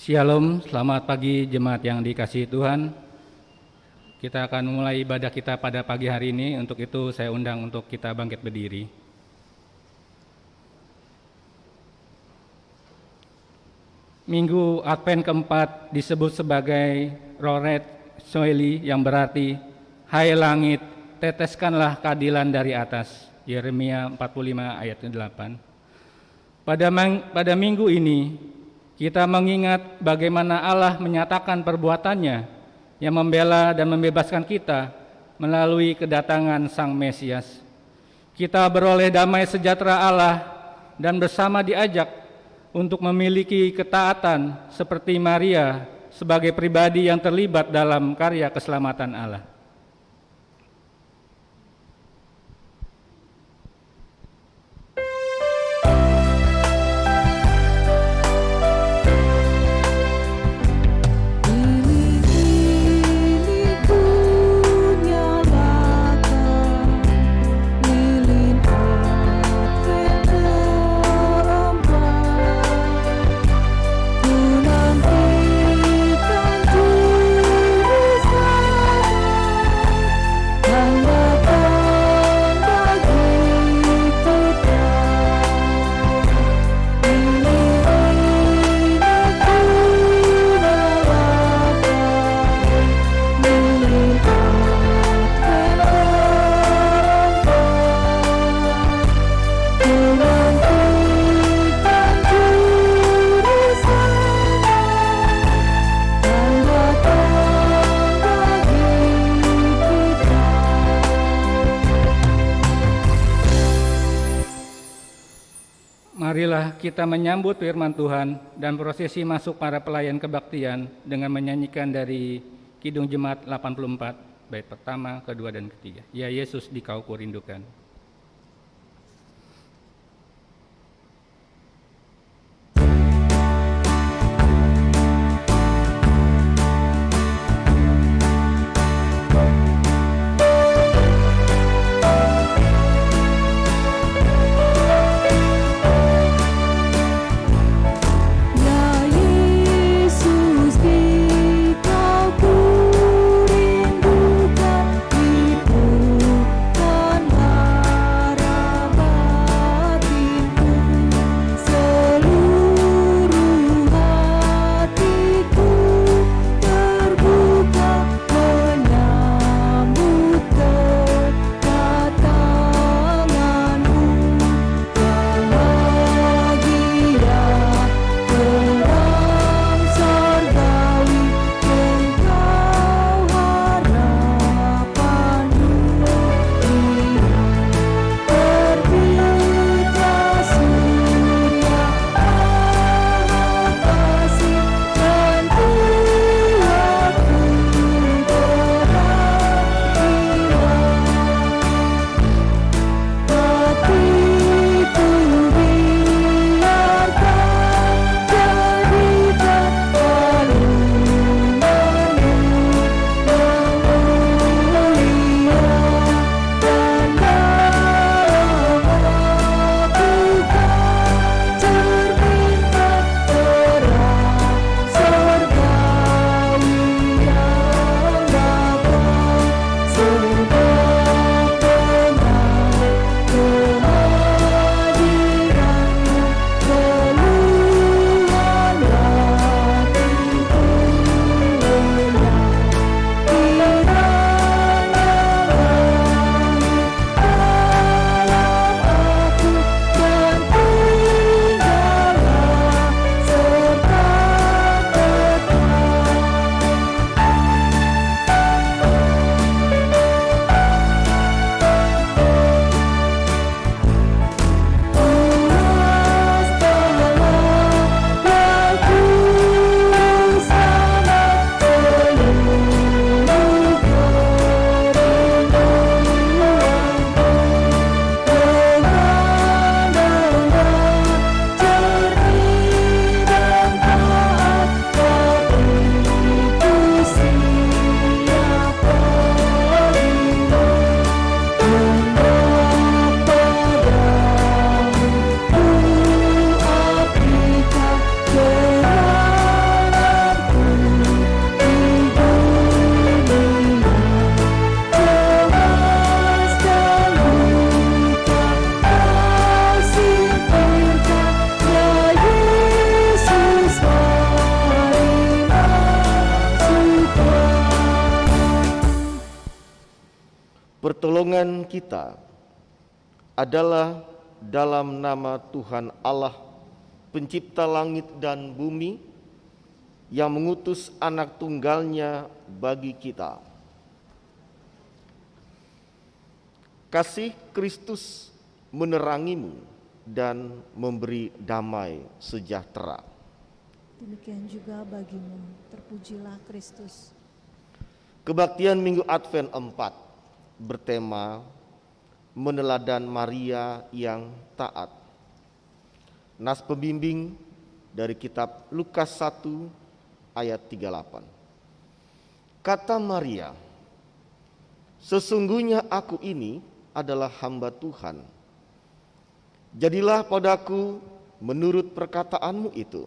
Shalom, selamat pagi jemaat yang dikasihi Tuhan. Kita akan memulai ibadah kita pada pagi hari ini. Untuk itu saya undang untuk kita bangkit berdiri. Minggu Advent keempat disebut sebagai Roret Soeli, yang berarti hai langit, teteskanlah keadilan dari atas. Yeremia 45 ayat 8. Pada minggu ini kita mengingat bagaimana Allah menyatakan perbuatannya yang membela dan membebaskan kita melalui kedatangan Sang Mesias. Kita beroleh damai sejahtera Allah dan bersama diajak untuk memiliki ketaatan seperti Maria sebagai pribadi yang terlibat dalam karya keselamatan Allah. Marilah kita menyambut firman Tuhan dan prosesi masuk para pelayan kebaktian dengan menyanyikan dari Kidung Jemaat 84, bait pertama, kedua, dan ketiga. Ya Yesus, di Kau kurindukan. Rindukan ibu dan pertolongan kita adalah dalam nama Tuhan Allah, pencipta langit dan bumi, yang mengutus anak tunggalnya bagi kita. Kasih Kristus menerangimu dan memberi damai sejahtera. Demikian juga bagimu, terpujilah Kristus. Kebaktian Minggu Advent 4 bertema meneladan Maria yang taat. Nas pembimbing dari kitab Lukas 1 ayat 38. Kata Maria, "Sesungguhnya aku ini adalah hamba Tuhan. Jadilah padaku menurut perkataanmu itu."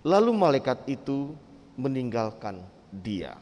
Lalu malaikat itu meninggalkan dia.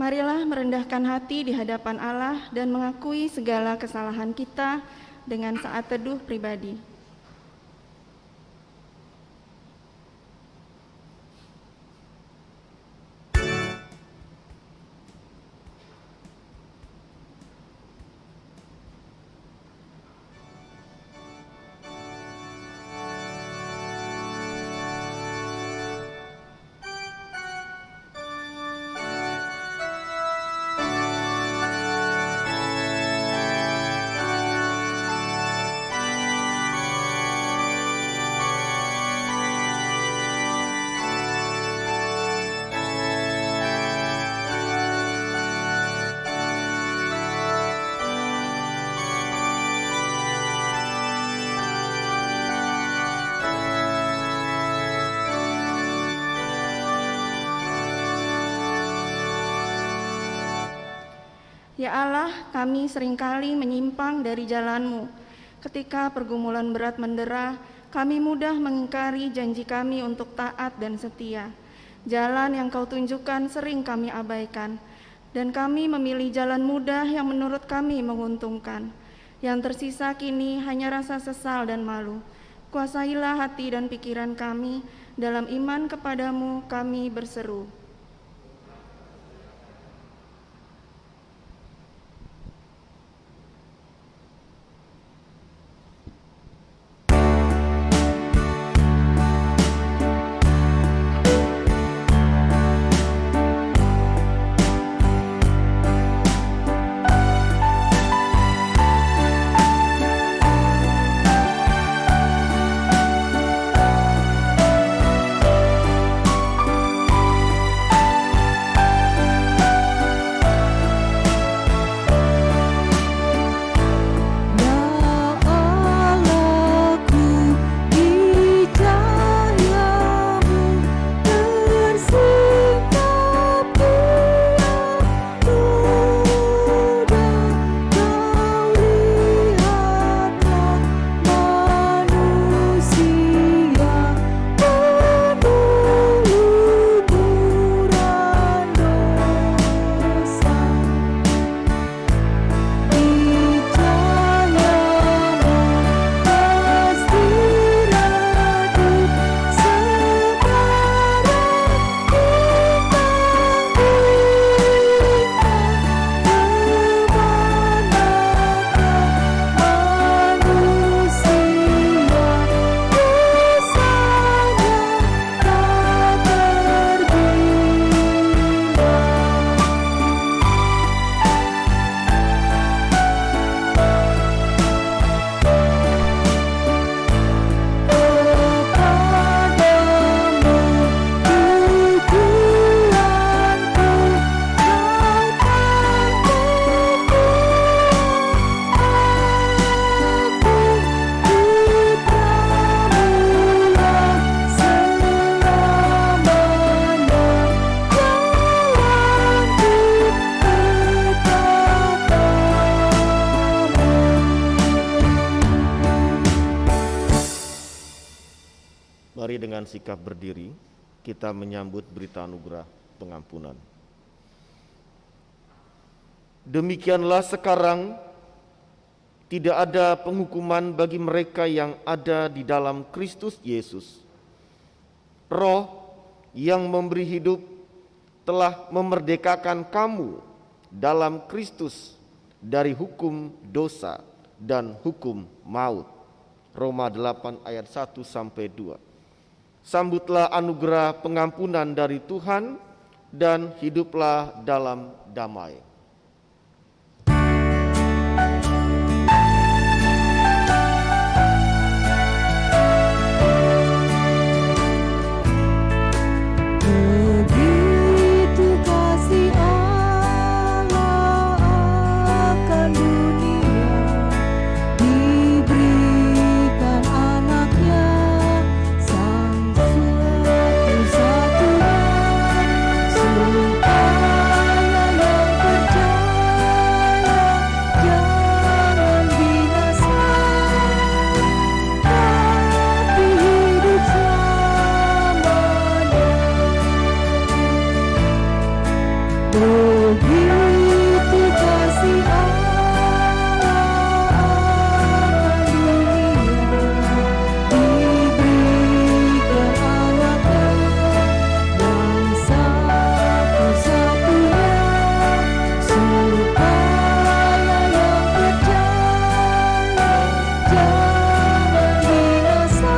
Marilah merendahkan hati di hadapan Allah dan mengakui segala kesalahan kita dengan saat teduh pribadi. Ya Allah, kami seringkali menyimpang dari jalan-Mu. Ketika pergumulan berat mendera, kami mudah mengingkari janji kami untuk taat dan setia. Jalan yang Kau tunjukkan sering kami abaikan, dan kami memilih jalan mudah yang menurut kami menguntungkan. Yang tersisa kini hanya rasa sesal dan malu. Kuasailah hati dan pikiran kami, dalam iman kepadamu kami berseru. dengan sikap berdiri, kita menyambut berita anugerah pengampunan. Demikianlah sekarang tidak ada penghukuman bagi mereka yang ada di dalam Kristus Yesus. Roh yang memberi hidup telah memerdekakan kamu dalam Kristus dari hukum dosa dan hukum maut. Roma 8 ayat 1 sampai 2. Sambutlah anugerah pengampunan dari Tuhan dan hiduplah dalam damai. Begitu kasih Allah akan dunia, diberikan anaknya sang satu-satunya, supaya yang percaya jangan binasa, tapi hidup selamanya. Begitu kasih Allah akan dunia, diberikan anaknya yang satu-satunya, supaya yang percaya jangan binasa,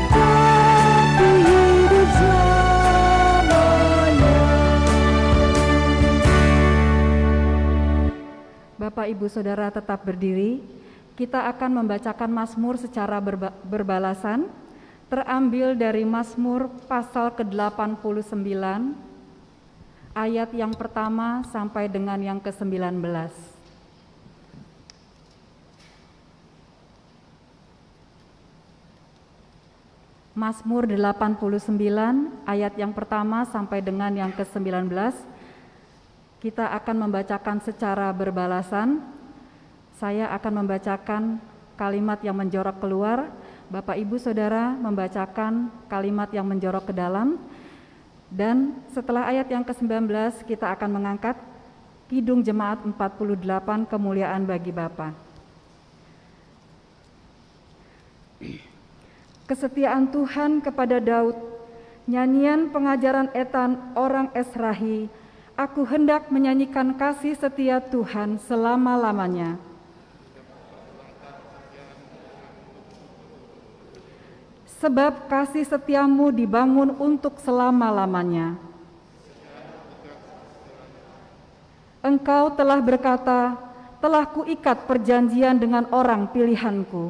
tapi hidup selamanya. Bapak, Ibu, Saudara tetap berdiri. Kita akan membacakan Mazmur secara berbalasan, terambil dari Mazmur pasal ke-89, ayat yang pertama sampai dengan yang ke-19. Mazmur 89, ayat yang pertama sampai dengan yang ke-19. Kita akan membacakan secara berbalasan. Saya akan membacakan kalimat yang menjorok keluar, Bapak Ibu Saudara membacakan kalimat yang menjorok ke dalam, dan setelah ayat yang ke-19 kita akan mengangkat Kidung Jemaat 48, Kemuliaan bagi Bapa. Kesetiaan Tuhan kepada Daud, nyanyian pengajaran Etan orang Esrahi, aku hendak menyanyikan kasih setia Tuhan selama-lamanya. Sebab kasih setiamu dibangun untuk selama-lamanya. Engkau telah berkata, telah kuikat perjanjian dengan orang pilihanku.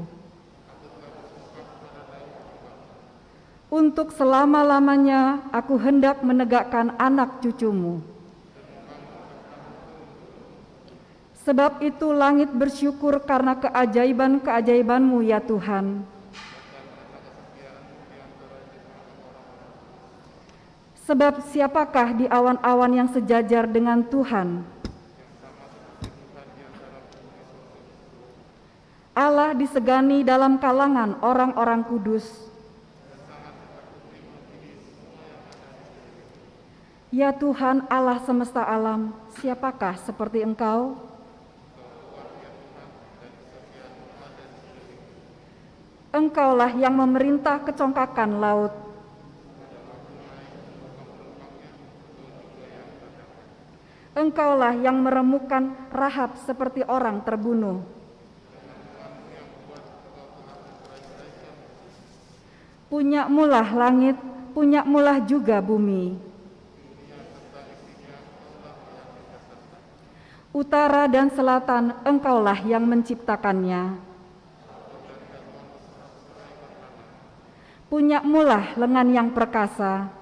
Untuk selama-lamanya aku hendak menegakkan anak cucumu. Sebab itu langit bersyukur karena keajaiban-keajaiban-Mu ya Tuhan. Sebab siapakah di awan-awan yang sejajar dengan Tuhan? Allah disegani dalam kalangan orang-orang kudus. Ya Tuhan Allah semesta alam, siapakah seperti Engkau? Engkaulah yang memerintah kecongkakan laut. Engkaulah yang meremukkan Rahab seperti orang terbunuh. Punya-Mulah langit, punya-Mulah juga bumi. Utara dan selatan Engkaulah yang menciptakannya. Punya-Mulah lengan yang perkasa.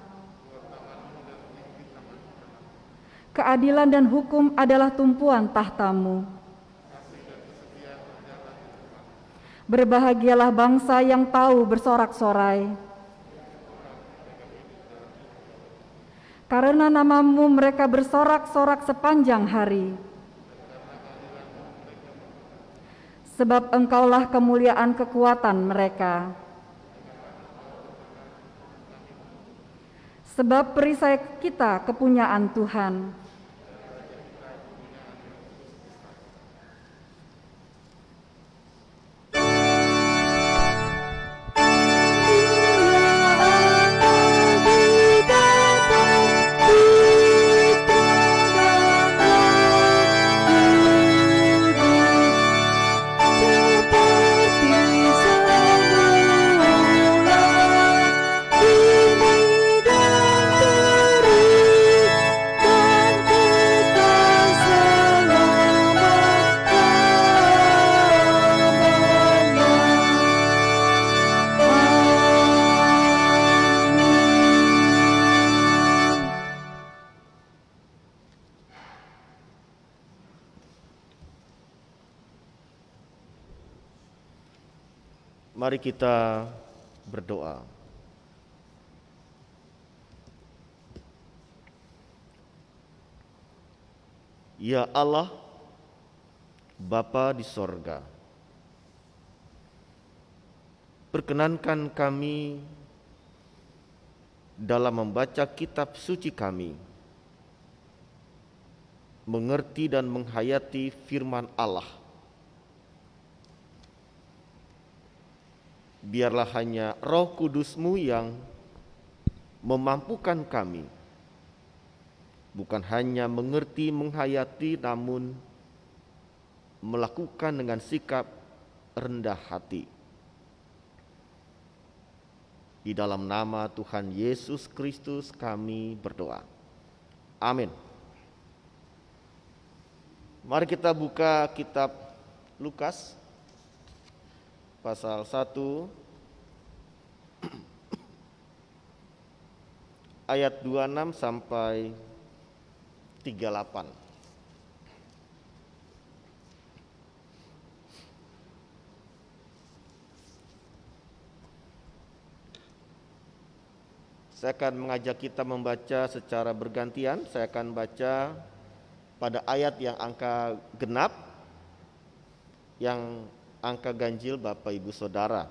Keadilan dan hukum adalah tumpuan tahta-Mu. Berbahagialah bangsa yang tahu bersorak-sorai. Karena nama-Mu mereka bersorak-sorak sepanjang hari. Sebab Engkaulah kemuliaan kekuatan mereka. Sebab perisai kita kepunyaan Tuhan. Mari kita berdoa. Ya Allah, Bapa di sorga, perkenankan kami dalam membaca kitab suci kami, mengerti dan menghayati firman Allah. Biarlah hanya Roh Kudus-Mu yang memampukan kami, bukan hanya mengerti, menghayati, namun melakukan dengan sikap rendah hati. Di dalam nama Tuhan Yesus Kristus kami berdoa. Amin. Mari kita buka kitab Lukas pasal 1 ayat 26 sampai 38. Saya akan mengajak kita membaca secara bergantian. Saya akan baca pada ayat yang angka genap, yang angka ganjil Bapak Ibu Saudara.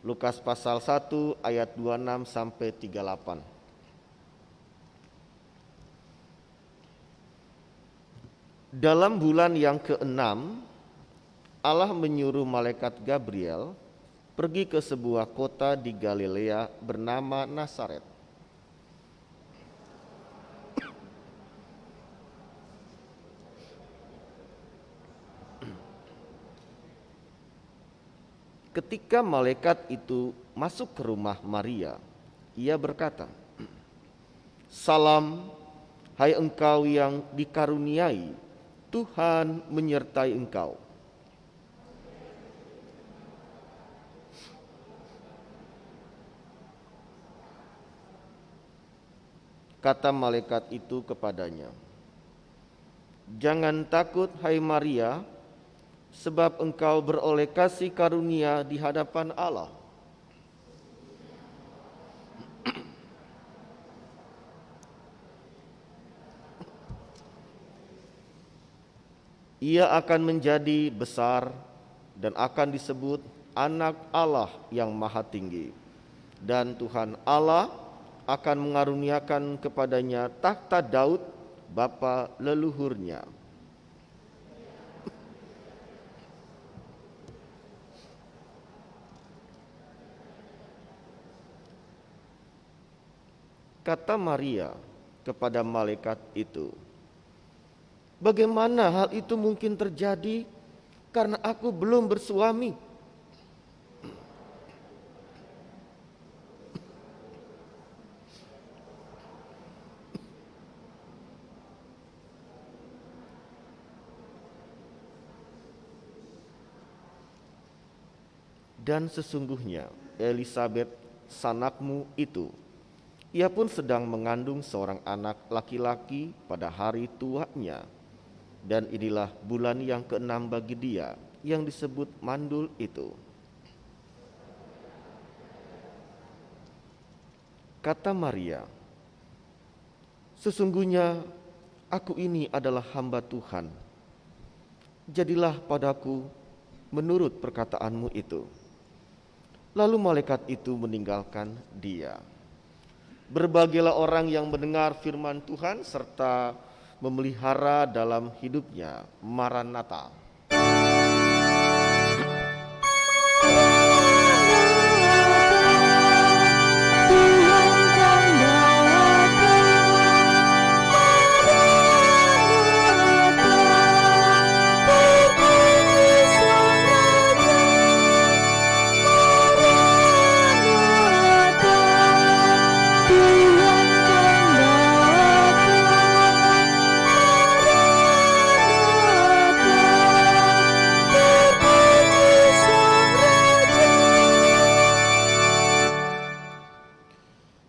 Lukas pasal 1 ayat 26 sampai 38. Dalam bulan yang ke-6, Allah menyuruh malaikat Gabriel pergi ke sebuah kota di Galilea bernama Nazaret. Ketika malaikat itu masuk ke rumah Maria, ia berkata, "Salam, hai engkau yang dikaruniai, Tuhan menyertai engkau." Kata malaikat itu kepadanya, "Jangan takut, hai Maria, sebab engkau beroleh kasih karunia di hadapan Allah. Ia akan menjadi besar dan akan disebut Anak Allah yang Maha Tinggi. Dan Tuhan Allah akan mengaruniakan kepadanya takhta Daud, bapa leluhurnya. Kata Maria kepada malaikat itu, "Bagaimana hal itu mungkin terjadi karena aku belum bersuami?" Dan sesungguhnya Elisabet sanakmu itu, ia pun sedang mengandung seorang anak laki-laki pada hari tuanya. Dan inilah bulan yang ke-6 bagi dia, yang disebut mandul itu. Kata Maria, "Sesungguhnya aku ini adalah hamba Tuhan. Jadilah padaku menurut perkataanmu itu." Lalu malaikat itu meninggalkan dia. Berbahagialah orang yang mendengar firman Tuhan serta memelihara dalam hidupnya. Maranatha.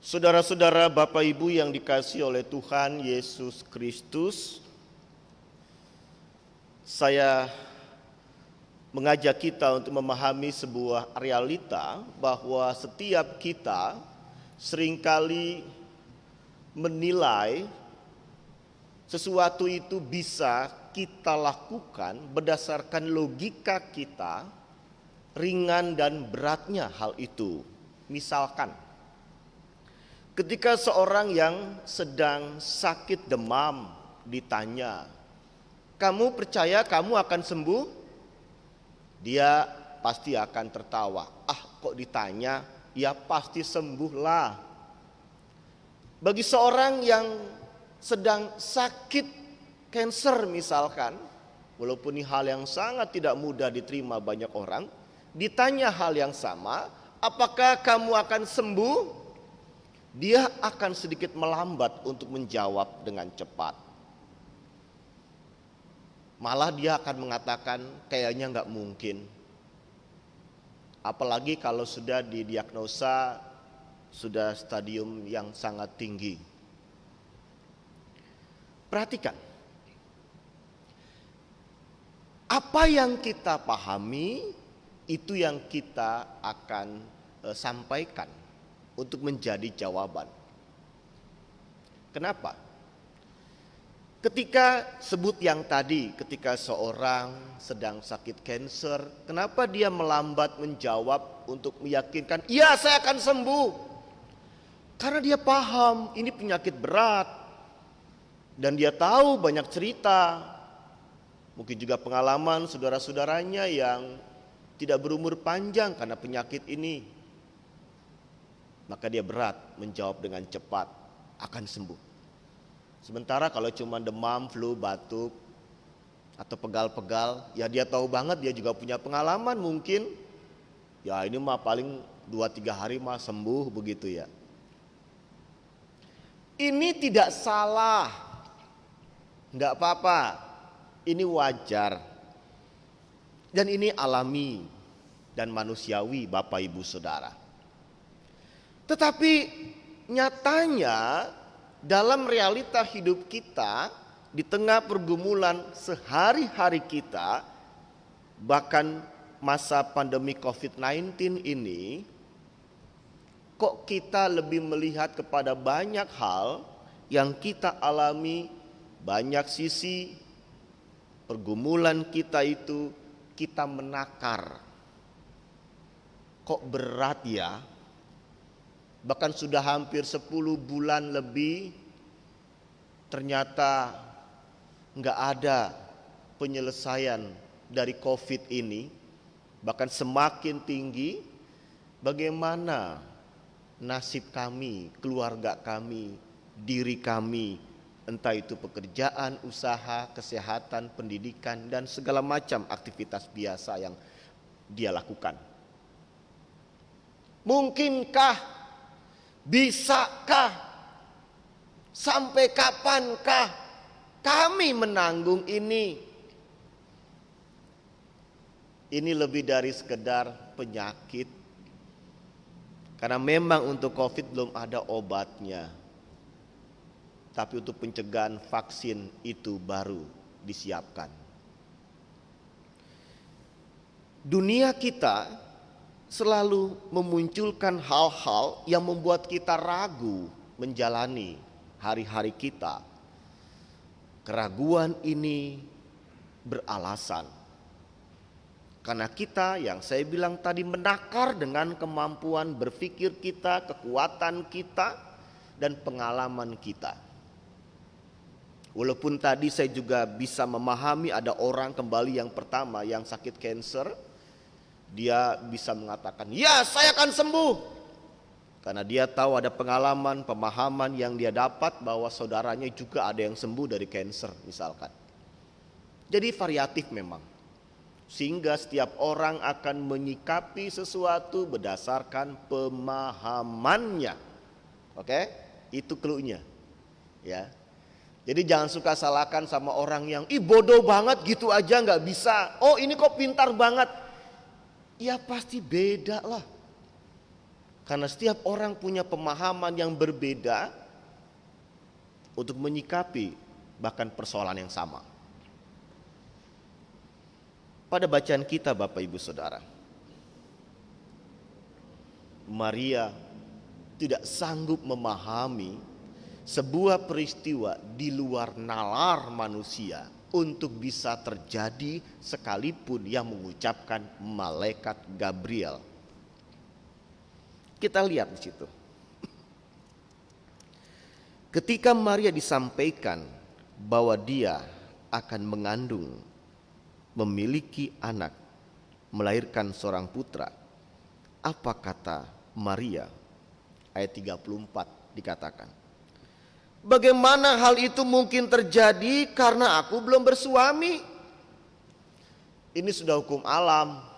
Saudara-saudara, Bapak Ibu yang dikasihi oleh Tuhan Yesus Kristus, saya mengajak kita untuk memahami sebuah realita bahwa setiap kita seringkali menilai sesuatu itu bisa kita lakukan berdasarkan logika kita, ringan dan beratnya hal itu. Misalkan, ketika seorang yang sedang sakit demam ditanya, "Kamu percaya kamu akan sembuh?" Dia pasti akan tertawa. Kok ditanya? Ya pasti sembuhlah. Bagi seorang yang sedang sakit kanker misalkan, walaupun ini hal yang sangat tidak mudah diterima banyak orang, ditanya hal yang sama, "Apakah kamu akan sembuh?" Dia akan sedikit melambat untuk menjawab dengan cepat. Malah dia akan mengatakan kayaknya nggak mungkin. Apalagi kalau sudah didiagnosa sudah stadium yang sangat tinggi. Perhatikan, apa yang kita pahami itu yang kita akan sampaikan untuk menjadi jawaban. Kenapa? Ketika sebut yang tadi, ketika seorang sedang sakit kanker, kenapa dia melambat menjawab untuk meyakinkan, "Iya, saya akan sembuh." Karena dia paham ini penyakit berat. Dan dia tahu banyak cerita, mungkin juga pengalaman saudara-saudaranya yang tidak berumur panjang karena penyakit ini. Maka dia berat menjawab dengan cepat, akan sembuh. Sementara kalau cuma demam, flu, batuk, atau pegal-pegal, ya dia tahu banget, dia juga punya pengalaman mungkin. Ya ini mah paling 2-3 hari mah sembuh begitu ya. Ini tidak salah, enggak apa-apa, ini wajar. Dan ini alami dan manusiawi Bapak Ibu Saudara. Tetapi nyatanya dalam realita hidup kita, di tengah pergumulan sehari-hari kita, bahkan masa pandemi COVID-19 ini, kok kita lebih melihat kepada banyak hal yang kita alami, banyak sisi pergumulan kita itu kita menakar. Kok berat ya? Bahkan sudah hampir 10 bulan lebih, ternyata nggak ada penyelesaian dari COVID ini. Bahkan semakin tinggi, bagaimana nasib kami, keluarga kami, diri kami, entah itu pekerjaan, usaha, kesehatan, pendidikan, dan segala macam aktivitas biasa yang dia lakukan. Mungkinkah, bisakah, sampai kapankah kami menanggung ini? Ini lebih dari sekedar penyakit. Karena memang untuk COVID belum ada obatnya. Tapi untuk pencegahan vaksin itu baru disiapkan. Dunia kita selalu memunculkan hal-hal yang membuat kita ragu menjalani hari-hari kita. Keraguan ini beralasan. Karena kita yang saya bilang tadi menakar dengan kemampuan berpikir kita, kekuatan kita, dan pengalaman kita. Walaupun tadi saya juga bisa memahami ada orang kembali yang pertama yang sakit kanker, dia bisa mengatakan, ya saya akan sembuh. Karena dia tahu ada pengalaman, pemahaman yang dia dapat bahwa saudaranya juga ada yang sembuh dari kanker misalkan. Jadi variatif memang. Sehingga setiap orang akan menyikapi sesuatu berdasarkan pemahamannya. Oke? Itu clue-nya. Ya. Jadi jangan suka salahkan sama orang yang bodoh banget gitu aja nggak bisa. Oh ini kok pintar banget. Ya pasti beda lah. Karena setiap orang punya pemahaman yang berbeda untuk menyikapi bahkan persoalan yang sama. Pada bacaan kita Bapak Ibu Saudara, Maria tidak sanggup memahami sebuah peristiwa di luar nalar manusia untuk bisa terjadi sekalipun yang mengucapkan malaikat Gabriel. Kita lihat di situ. Ketika Maria disampaikan bahwa dia akan mengandung, memiliki anak, melahirkan seorang putra, apa kata Maria? Ayat 34 dikatakan, bagaimana hal itu mungkin terjadi karena aku belum bersuami? Ini sudah hukum alam.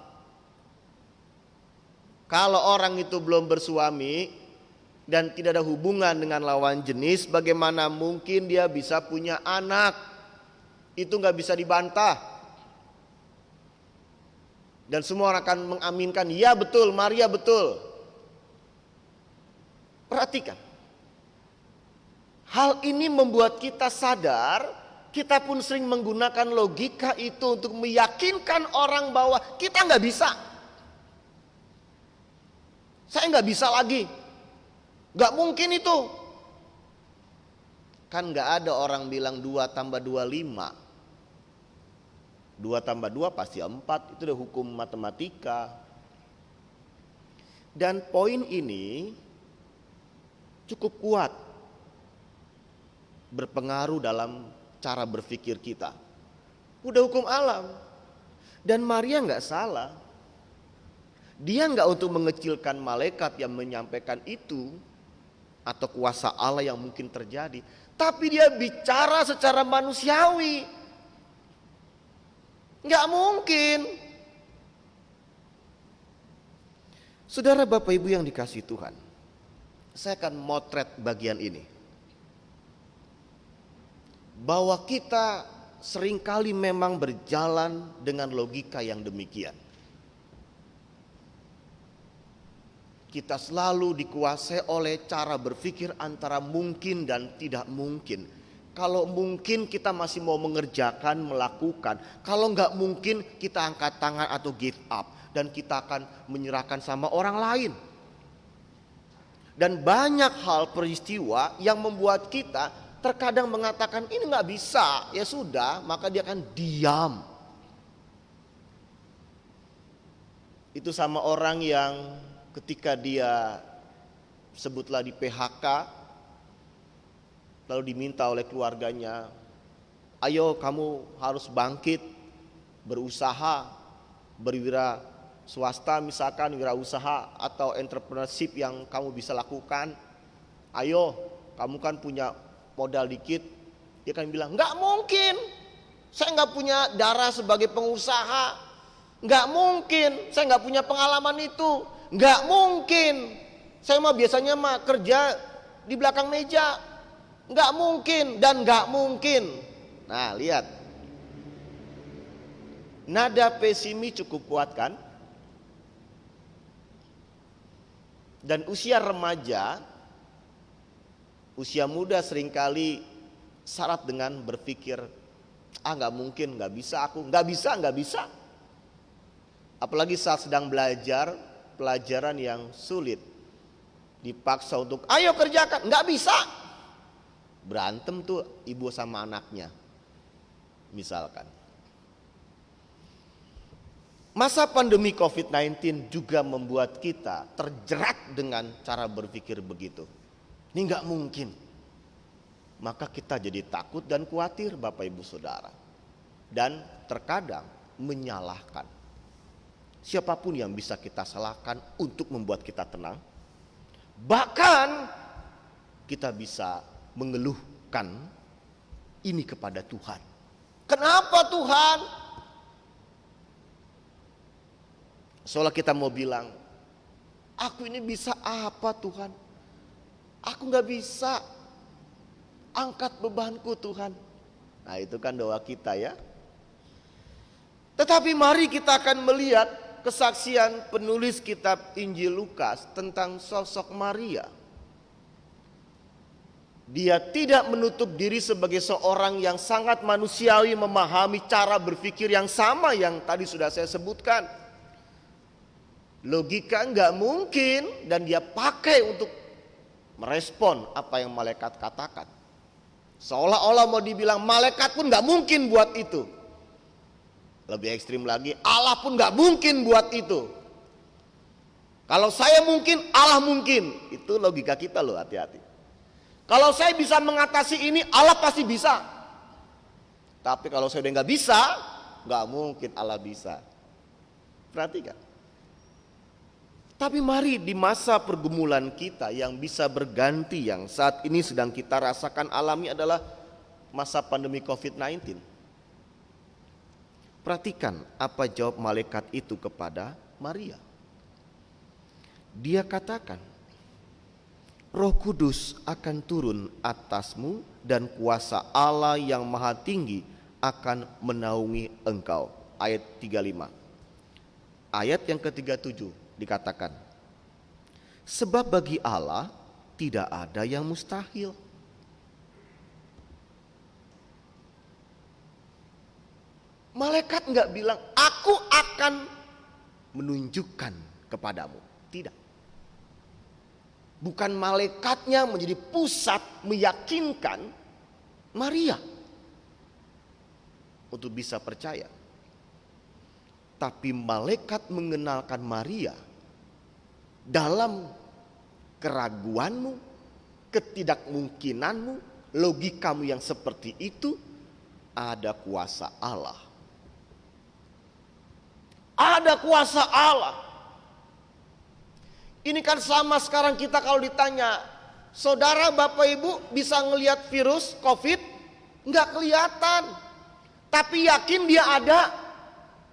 Kalau orang itu belum bersuami dan tidak ada hubungan dengan lawan jenis, bagaimana mungkin dia bisa punya anak? Itu nggak bisa dibantah. Dan semua orang akan mengaminkan, ya betul, Maria betul. Perhatikan. Hal ini membuat kita sadar, kita pun sering menggunakan logika itu untuk meyakinkan orang bahwa kita nggak bisa. Saya nggak bisa lagi, nggak mungkin itu. Kan nggak ada orang bilang 2 tambah 2 5. 2 tambah 2 pasti 4, itu udah hukum matematika. Dan poin ini cukup kuat berpengaruh dalam cara berpikir kita. Udah hukum alam. Dan Maria nggak salah. Dia nggak untuk mengecilkan malaikat yang menyampaikan itu atau kuasa Allah yang mungkin terjadi, tapi dia bicara secara manusiawi. Nggak mungkin. Saudara Bapak Ibu yang dikasihi Tuhan, saya akan motret bagian ini. Bahwa kita seringkali memang berjalan dengan logika yang demikian. Kita selalu dikuasai oleh cara berpikir antara mungkin dan tidak mungkin. Kalau mungkin kita masih mau mengerjakan, melakukan. Kalau nggak mungkin kita angkat tangan atau give up. Dan kita akan menyerahkan sama orang lain. Dan banyak hal peristiwa yang membuat kita terkadang mengatakan ini nggak bisa. Ya sudah, maka dia akan diam. Itu sama orang yang ketika dia sebutlah di PHK, lalu diminta oleh keluarganya, ayo kamu harus bangkit, berusaha, berwira swasta misalkan, wirausaha atau entrepreneurship yang kamu bisa lakukan. Ayo, kamu kan punya modal dikit. Dia kan bilang, nggak mungkin, saya nggak punya darah sebagai pengusaha, nggak mungkin, saya nggak punya pengalaman itu. Nggak mungkin, saya mah biasanya mah kerja di belakang meja. Nggak mungkin dan nggak mungkin. Nah lihat, nada pesimis cukup kuat kan? Dan usia remaja, usia muda seringkali syarat dengan berpikir, nggak mungkin, nggak bisa aku, nggak bisa. Apalagi saat sedang belajar pelajaran yang sulit, dipaksa untuk ayo kerjakan, nggak bisa. Berantem tuh ibu sama anaknya misalkan. Masa pandemi COVID-19 juga membuat kita terjerat dengan cara berpikir begitu. Ini nggak mungkin. Maka kita jadi takut dan khawatir Bapak Ibu Saudara. Dan terkadang menyalahkan. Siapapun yang bisa kita salahkan untuk membuat kita tenang. Bahkan kita bisa mengeluhkan ini kepada Tuhan. Kenapa Tuhan? Seolah kita mau bilang, aku ini bisa apa Tuhan? Aku gak bisa angkat bebanku Tuhan. Nah itu kan doa kita ya. Tetapi mari kita akan melihat kesaksian penulis kitab Injil Lukas tentang sosok Maria. Dia tidak menutup diri sebagai seorang yang sangat manusiawi, memahami cara berpikir yang sama yang tadi sudah saya sebutkan. Logika nggak mungkin dan dia pakai untuk merespon apa yang malaikat katakan. Seolah-olah mau dibilang malaikat pun nggak mungkin buat itu. Lebih ekstrim lagi, Allah pun nggak mungkin buat itu. Kalau saya mungkin, Allah mungkin. Itu logika kita loh, hati-hati. Kalau saya bisa mengatasi ini, Allah pasti bisa. Tapi kalau saya udah nggak bisa, nggak mungkin Allah bisa. Perhatikan. Tapi mari di masa pergumulan kita yang bisa berganti, yang saat ini sedang kita rasakan alami adalah masa pandemi COVID-19. Perhatikan apa jawab malaikat itu kepada Maria. Dia katakan, Roh Kudus akan turun atasmu dan kuasa Allah yang Maha Tinggi akan menaungi engkau. Ayat 35. Ayat yang ke-37 dikatakan, sebab bagi Allah tidak ada yang mustahil. Malaikat enggak bilang, aku akan menunjukkan kepadamu. Tidak. Bukan malaikatnya menjadi pusat meyakinkan Maria untuk bisa percaya. Tapi malaikat mengenalkan Maria dalam keraguanmu, ketidakmungkinanmu, logikamu yang seperti itu, ada kuasa Allah. Ada kuasa Allah. Ini kan sama sekarang kita kalau ditanya, saudara Bapak Ibu bisa ngelihat virus COVID? Nggak kelihatan. Tapi yakin dia ada?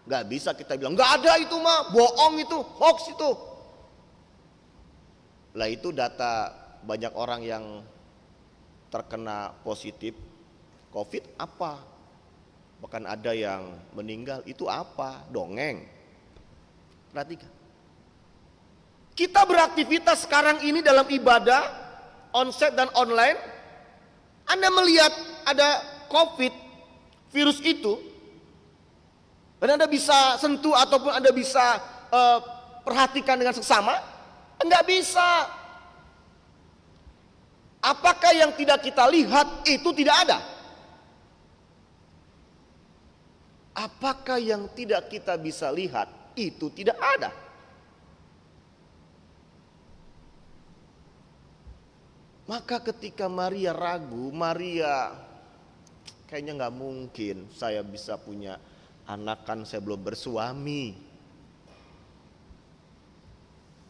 Nggak bisa kita bilang, nggak ada itu mah, bohong itu, hoax itu. Lah itu data banyak orang yang terkena positif COVID apa? Bahkan ada yang meninggal, itu apa? Dongeng. Perhatikan. Kita beraktivitas sekarang ini dalam ibadah, onsite dan online. Anda melihat ada COVID, virus itu, dan Anda bisa sentuh ataupun Anda bisa perhatikan dengan seksama? Enggak bisa. Apakah yang tidak kita lihat itu tidak ada? Apakah yang tidak kita bisa lihat itu tidak ada? Maka ketika Maria ragu, Maria kayaknya nggak mungkin saya bisa punya anak, kan saya belum bersuami.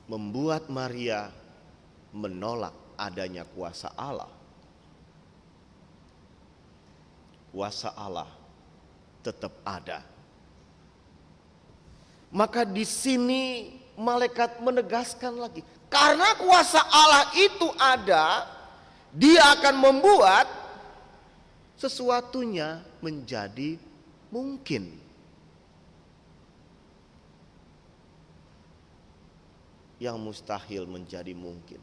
Membuat Maria menolak adanya kuasa Allah. Kuasa Allah tetap ada. Maka di sini malaikat menegaskan lagi, karena kuasa Allah itu ada, dia akan membuat sesuatunya menjadi mungkin. Yang mustahil menjadi mungkin.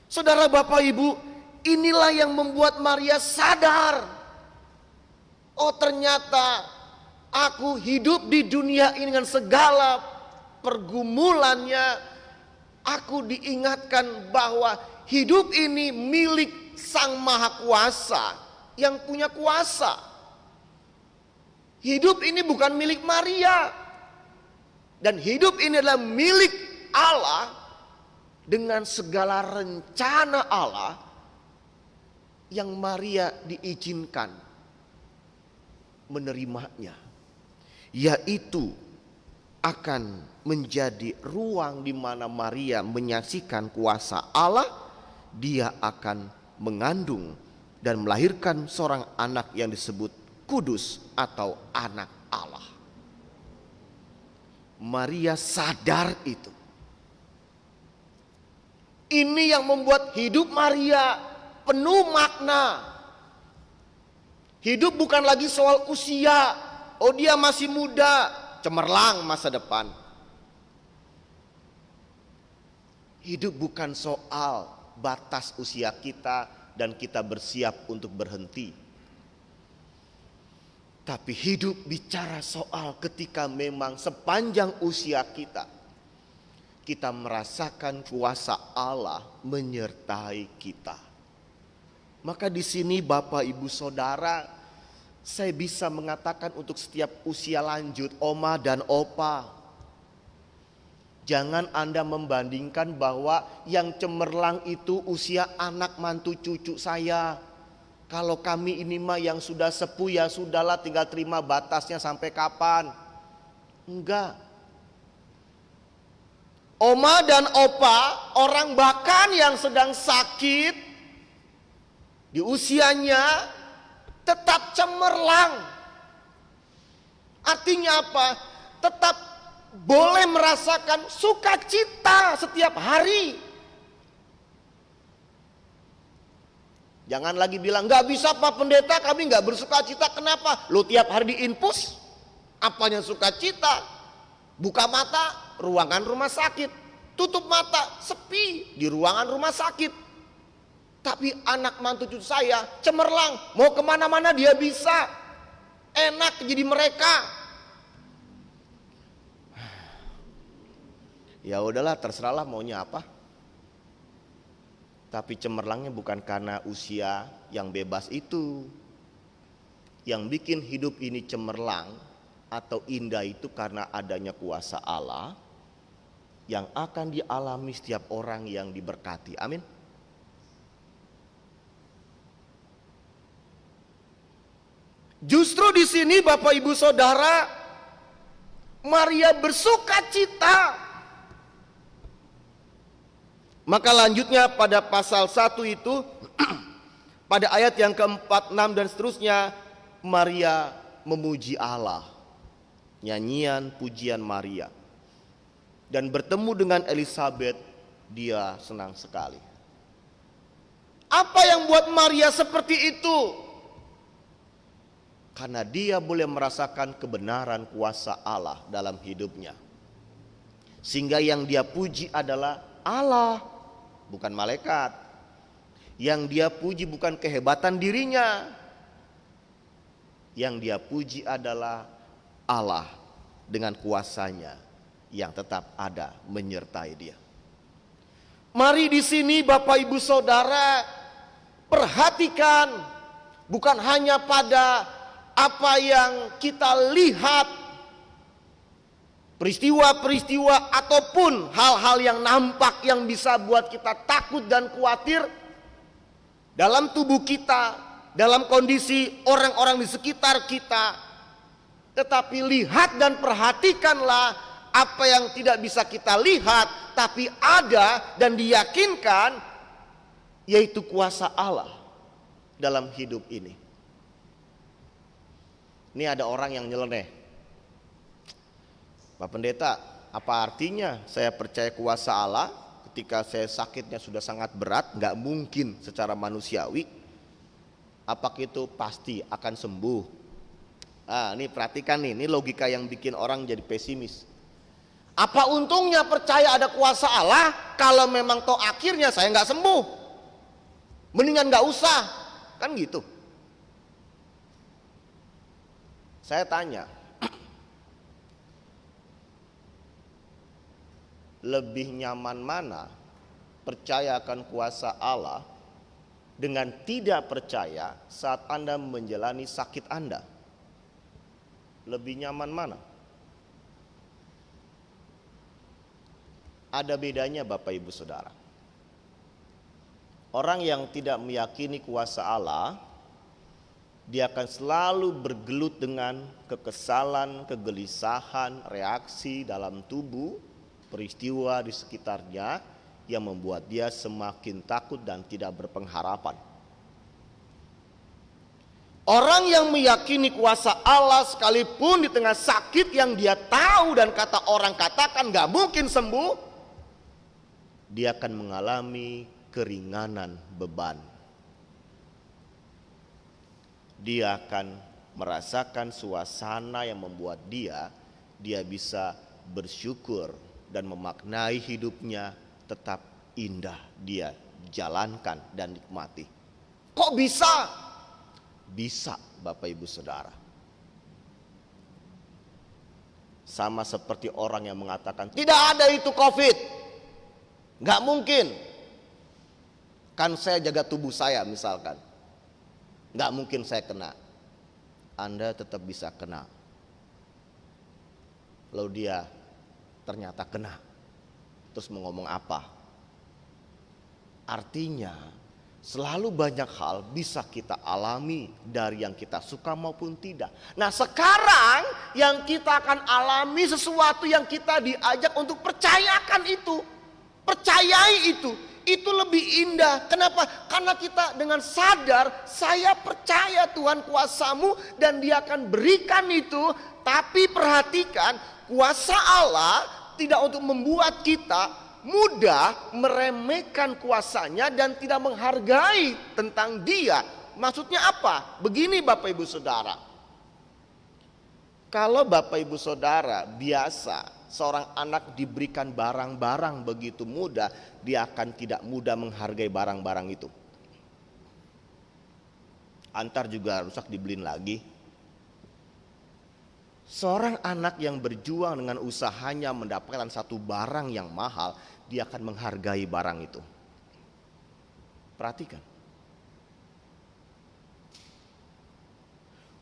Saudara Bapak Ibu, inilah yang membuat Maria sadar. Oh ternyata aku hidup di dunia ini dengan segala pergumulannya. Aku diingatkan bahwa hidup ini milik Sang Maha Kuasa yang punya kuasa. Hidup ini bukan milik Maria. Dan hidup ini adalah milik Allah dengan segala rencana Allah yang Maria diizinkan menerimanya, yaitu akan menjadi ruang di mana Maria menyaksikan kuasa Allah. Dia akan mengandung dan melahirkan seorang anak yang disebut kudus atau anak Allah. Maria sadar itu. Ini yang membuat hidup Maria penuh makna. Hidup bukan lagi soal usia. Oh, dia masih muda, cemerlang masa depan. Hidup bukan soal batas usia kita dan kita bersiap untuk berhenti. Tapi hidup bicara soal ketika memang sepanjang usia kita merasakan kuasa Allah menyertai kita. Maka di sini Bapak Ibu Saudara, saya bisa mengatakan untuk setiap usia lanjut, oma dan opa, jangan Anda membandingkan bahwa yang cemerlang itu usia anak mantu cucu saya. Kalau kami ini mah yang sudah sepuh ya sudahlah, tinggal terima batasnya sampai kapan. Enggak. Oma dan opa, orang bahkan yang sedang sakit di usianya tetap cemerlang. Artinya apa? Tetap boleh merasakan sukacita setiap hari. Jangan lagi bilang, gak bisa Pak Pendeta, kami gak bersukacita. Kenapa? Lo tiap hari diinfus. Apanya sukacita? Buka mata, ruangan rumah sakit. Tutup mata, sepi di ruangan rumah sakit. Tapi anak mantu cucu saya cemerlang, mau kemana-mana dia bisa. Enak jadi mereka. Ya udahlah, terserahlah maunya apa. Tapi cemerlangnya bukan karena usia yang bebas itu. Yang bikin hidup ini cemerlang atau indah itu karena adanya kuasa Allah yang akan dialami setiap orang yang diberkati. Amin. Justru di sini Bapak Ibu Saudara, Maria bersukacita. Maka lanjutnya pada pasal 1 itu pada ayat yang ke-4, 6 dan seterusnya, Maria memuji Allah. Nyanyian pujian Maria. Dan bertemu dengan Elizabeth, dia senang sekali. Apa yang buat Maria seperti itu? Karena dia boleh merasakan kebenaran kuasa Allah dalam hidupnya. Sehingga yang dia puji adalah Allah, bukan malaikat. Yang dia puji bukan kehebatan dirinya. Yang dia puji adalah Allah dengan kuasanya yang tetap ada menyertai dia. Mari di sini Bapak Ibu Saudara perhatikan, bukan hanya pada apa yang kita lihat, peristiwa-peristiwa ataupun hal-hal yang nampak yang bisa buat kita takut dan khawatir dalam tubuh kita, dalam kondisi orang-orang di sekitar kita. Tetapi lihat dan perhatikanlah apa yang tidak bisa kita lihat tapi ada dan diyakinkan, yaitu kuasa Allah dalam hidup ini. Ini ada orang yang nyeleneh. Pak Pendeta, apa artinya saya percaya kuasa Allah ketika saya sakitnya sudah sangat berat, nggak mungkin secara manusiawi? Apakah itu pasti akan sembuh? Ini perhatikan nih, ini logika yang bikin orang jadi pesimis. Apa untungnya percaya ada kuasa Allah kalau memang toh akhirnya saya nggak sembuh? Mendingan nggak usah, kan gitu. Saya tanya, lebih nyaman mana percaya akan kuasa Allah dengan tidak percaya saat Anda menjalani sakit Anda? Lebih nyaman mana? Ada bedanya Bapak Ibu Saudara. Orang yang tidak meyakini kuasa Allah, dia akan selalu bergelut dengan kekesalan, kegelisahan, reaksi dalam tubuh, peristiwa di sekitarnya yang membuat dia semakin takut dan tidak berpengharapan. Orang yang meyakini kuasa Allah sekalipun di tengah sakit yang dia tahu dan kata orang katakan gak mungkin sembuh, dia akan mengalami keringanan beban. Dia akan merasakan suasana yang membuat dia bisa bersyukur dan memaknai hidupnya tetap indah dia jalankan dan nikmati. Kok bisa? Bisa Bapak Ibu Saudara. Sama seperti orang yang mengatakan tidak ada itu COVID, gak mungkin. Kan saya jaga tubuh saya misalkan, gak mungkin saya kena. Anda tetap bisa kena. Lalu dia ternyata kena. Terus mau ngomong apa? Artinya selalu banyak hal bisa kita alami dari yang kita suka maupun tidak. Nah sekarang yang kita akan alami sesuatu yang kita diajak untuk percayakan itu. Percayai itu. Itu lebih indah. Kenapa? Karena kita dengan sadar, saya percaya Tuhan kuasamu dan dia akan berikan itu. Tapi perhatikan, kuasa Allah tidak untuk membuat kita mudah meremehkan kuasanya dan tidak menghargai tentang dia. Maksudnya apa? Begini Bapak Ibu Saudara. Kalau Bapak Ibu Saudara biasa seorang anak diberikan barang-barang begitu mudah, dia akan tidak mudah menghargai barang-barang itu. Antar juga rusak dibeliin lagi. Seorang anak yang berjuang dengan usahanya mendapatkan satu barang yang mahal, dia akan menghargai barang itu. Perhatikan.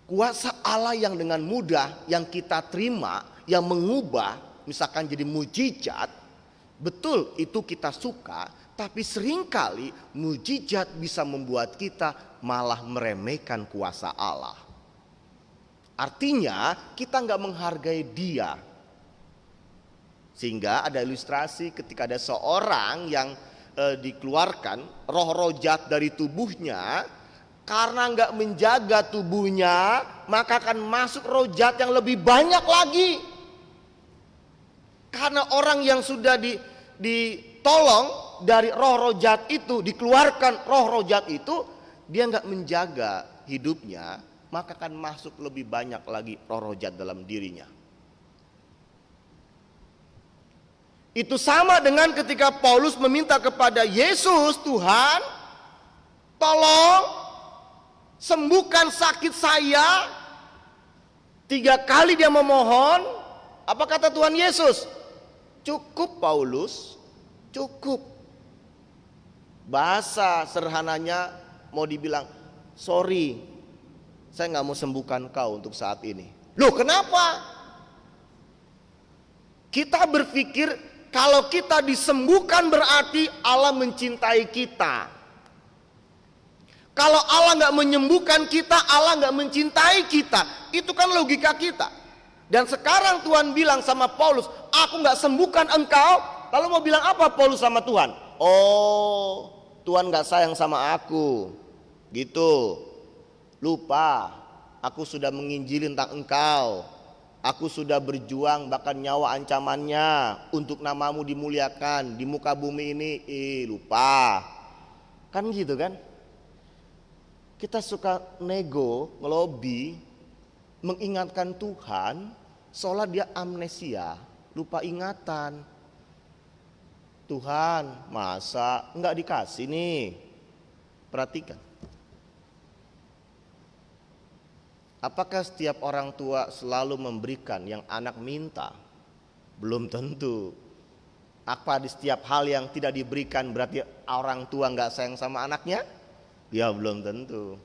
Kuasa Allah yang dengan mudah yang kita terima, yang mengubah, misalkan jadi mujizat, betul itu kita suka, tapi seringkali mujizat bisa membuat kita malah meremehkan kuasa Allah. Artinya kita nggak menghargai dia. Sehingga ada ilustrasi ketika ada seorang yang dikeluarkan roh-roh jahat dari tubuhnya, karena nggak menjaga tubuhnya, maka akan masuk roh jahat yang lebih banyak lagi. Karena orang yang sudah ditolong dari roh-roh jahat itu, dikeluarkan roh-roh jahat itu, dia nggak menjaga hidupnya, maka akan masuk lebih banyak lagi roh-roh jahat dalam dirinya. Itu sama dengan ketika Paulus meminta kepada Yesus, Tuhan, tolong sembuhkan sakit saya. 3 kali dia memohon. Apa kata Tuhan Yesus? Cukup Paulus, cukup. Bahasa sederhananya mau dibilang, sorry, saya nggak mau sembuhkan kau untuk saat ini. Loh kenapa? Kita berpikir kalau kita disembuhkan berarti Allah mencintai kita. Kalau Allah nggak menyembuhkan kita, Allah nggak mencintai kita. Itu kan logika kita. Dan sekarang Tuhan bilang sama Paulus, aku nggak sembuhkan engkau. Lalu mau bilang apa Paulus sama Tuhan? Oh, Tuhan nggak sayang sama aku, gitu. Lupa, aku sudah menginjili tentang engkau. Aku sudah berjuang bahkan nyawa ancamannya untuk namamu dimuliakan di muka bumi ini. Lupa. Kan gitu kan? Kita suka nego, ngelobi, mengingatkan Tuhan, seolah dia amnesia, lupa ingatan. Tuhan, masa enggak dikasih nih? Perhatikan. Apakah setiap orang tua selalu memberikan yang anak minta? Belum tentu. Apa di setiap hal yang tidak diberikan berarti orang tua enggak sayang sama anaknya? Ya belum tentu.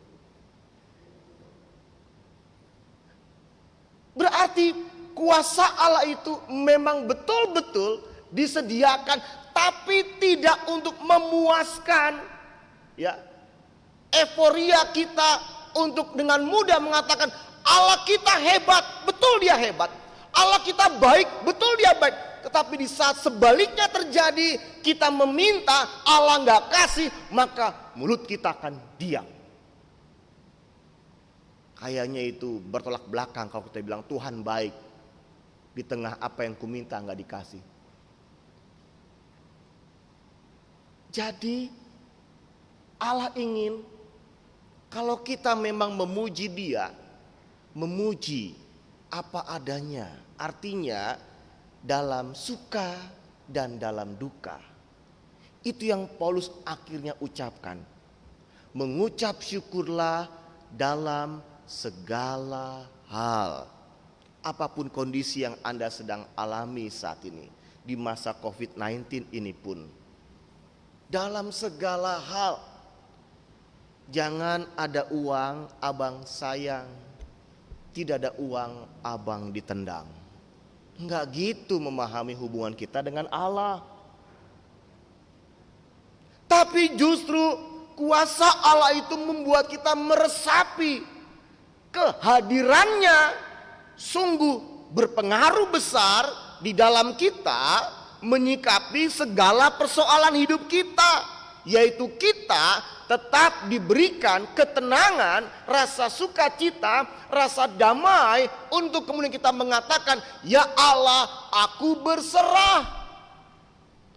Berarti kuasa Allah itu memang betul-betul disediakan, tapi tidak untuk memuaskan, ya. Euforia kita untuk dengan mudah mengatakan Allah kita hebat, betul dia hebat. Allah kita baik, betul dia baik. Tetapi di saat sebaliknya terjadi, kita meminta Allah nggak kasih, maka mulut kita akan diam. Kayaknya itu bertolak belakang kalau kita bilang Tuhan baik, di tengah apa yang kuminta nggak dikasih. Jadi Allah ingin kalau kita memang memuji Dia, memuji apa adanya, artinya dalam suka dan dalam duka. Itu yang Paulus akhirnya ucapkan. Mengucap syukurlah dalam segala hal. Apapun kondisi yang Anda sedang alami saat ini, di masa COVID-19 ini pun, dalam segala hal, jangan ada uang abang sayang, tidak ada uang abang ditendang. Enggak gitu memahami hubungan kita dengan Allah. Tapi justru kuasa Allah itu membuat kita meresapi kehadirannya, sungguh berpengaruh besar di dalam kita menyikapi segala persoalan hidup kita, yaitu kita tetap diberikan ketenangan, rasa sukacita, rasa damai, untuk kemudian kita mengatakan, ya Allah, aku berserah.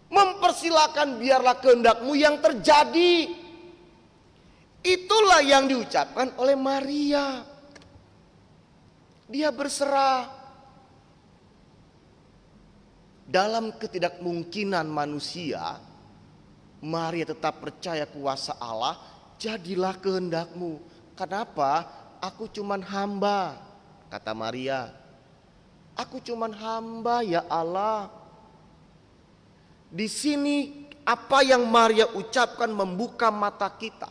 Mempersilakan biarlah kehendak-Mu yang terjadi. Itulah yang diucapkan oleh Maria. Dia berserah. Dalam ketidakmungkinan manusia, Maria tetap percaya kuasa Allah. Jadilah kehendak-Mu. Kenapa? Aku cuman hamba, kata Maria. Aku cuman hamba, ya Allah. Di sini apa yang Maria ucapkan membuka mata kita,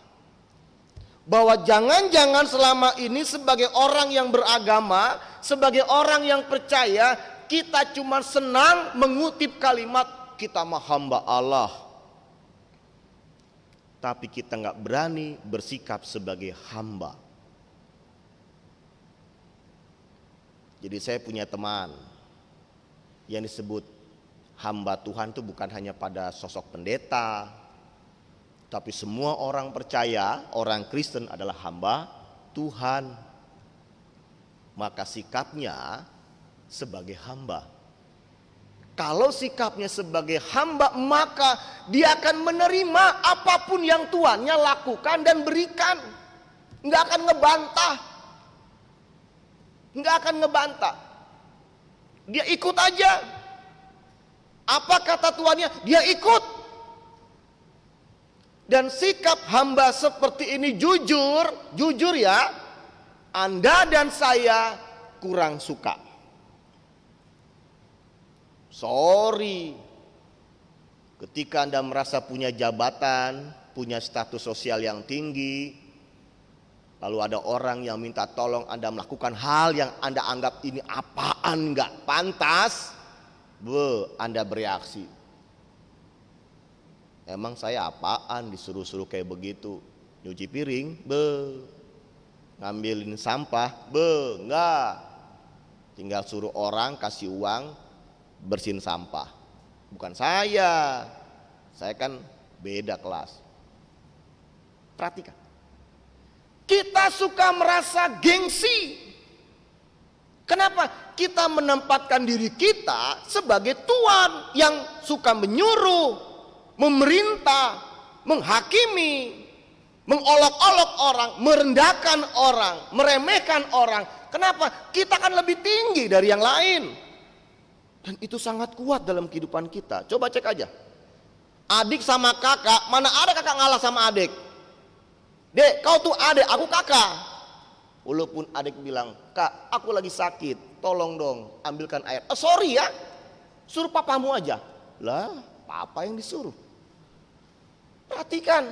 bahwa jangan-jangan selama ini sebagai orang yang beragama, sebagai orang yang percaya, kita cuma senang mengutip kalimat kita mah hamba Allah, tapi kita nggak berani bersikap sebagai hamba. Jadi saya punya teman yang disebut hamba Tuhan itu bukan hanya pada sosok pendeta, tapi semua orang percaya, orang Kristen adalah hamba Tuhan. Maka sikapnya sebagai hamba. Kalau sikapnya sebagai hamba, maka dia akan menerima apapun yang tuannya lakukan dan berikan. Nggak akan ngebantah. Nggak akan ngebantah. Dia ikut aja. Apa kata tuannya, dia ikut. Dan sikap hamba seperti ini jujur ya, Anda dan saya kurang suka. Sorry. Ketika Anda merasa punya jabatan, punya status sosial yang tinggi, lalu ada orang yang minta tolong Anda melakukan hal yang Anda anggap ini apaan, nggak pantas, Anda bereaksi. Emang saya apaan disuruh-suruh kayak begitu? Nyuci piring? Ngambilin sampah? Enggak. Tinggal suruh orang kasih uang bersihin sampah. Bukan saya kan beda kelas. Perhatikan. Kita suka merasa gengsi. Kenapa? Kita menempatkan diri kita sebagai tuan yang suka menyuruh, memerintah, menghakimi, mengolok-olok orang, merendahkan orang, meremehkan orang. Kenapa? Kita kan lebih tinggi dari yang lain. Dan itu sangat kuat dalam kehidupan kita. Coba cek aja. Adik sama kakak, mana ada kakak ngalah sama adik? Dek, kau tuh adik, aku kakak. Walaupun adik bilang, kak aku lagi sakit, tolong dong ambilkan air. Sorry ya, suruh papamu aja. Lah, papa yang disuruh. Perhatikan.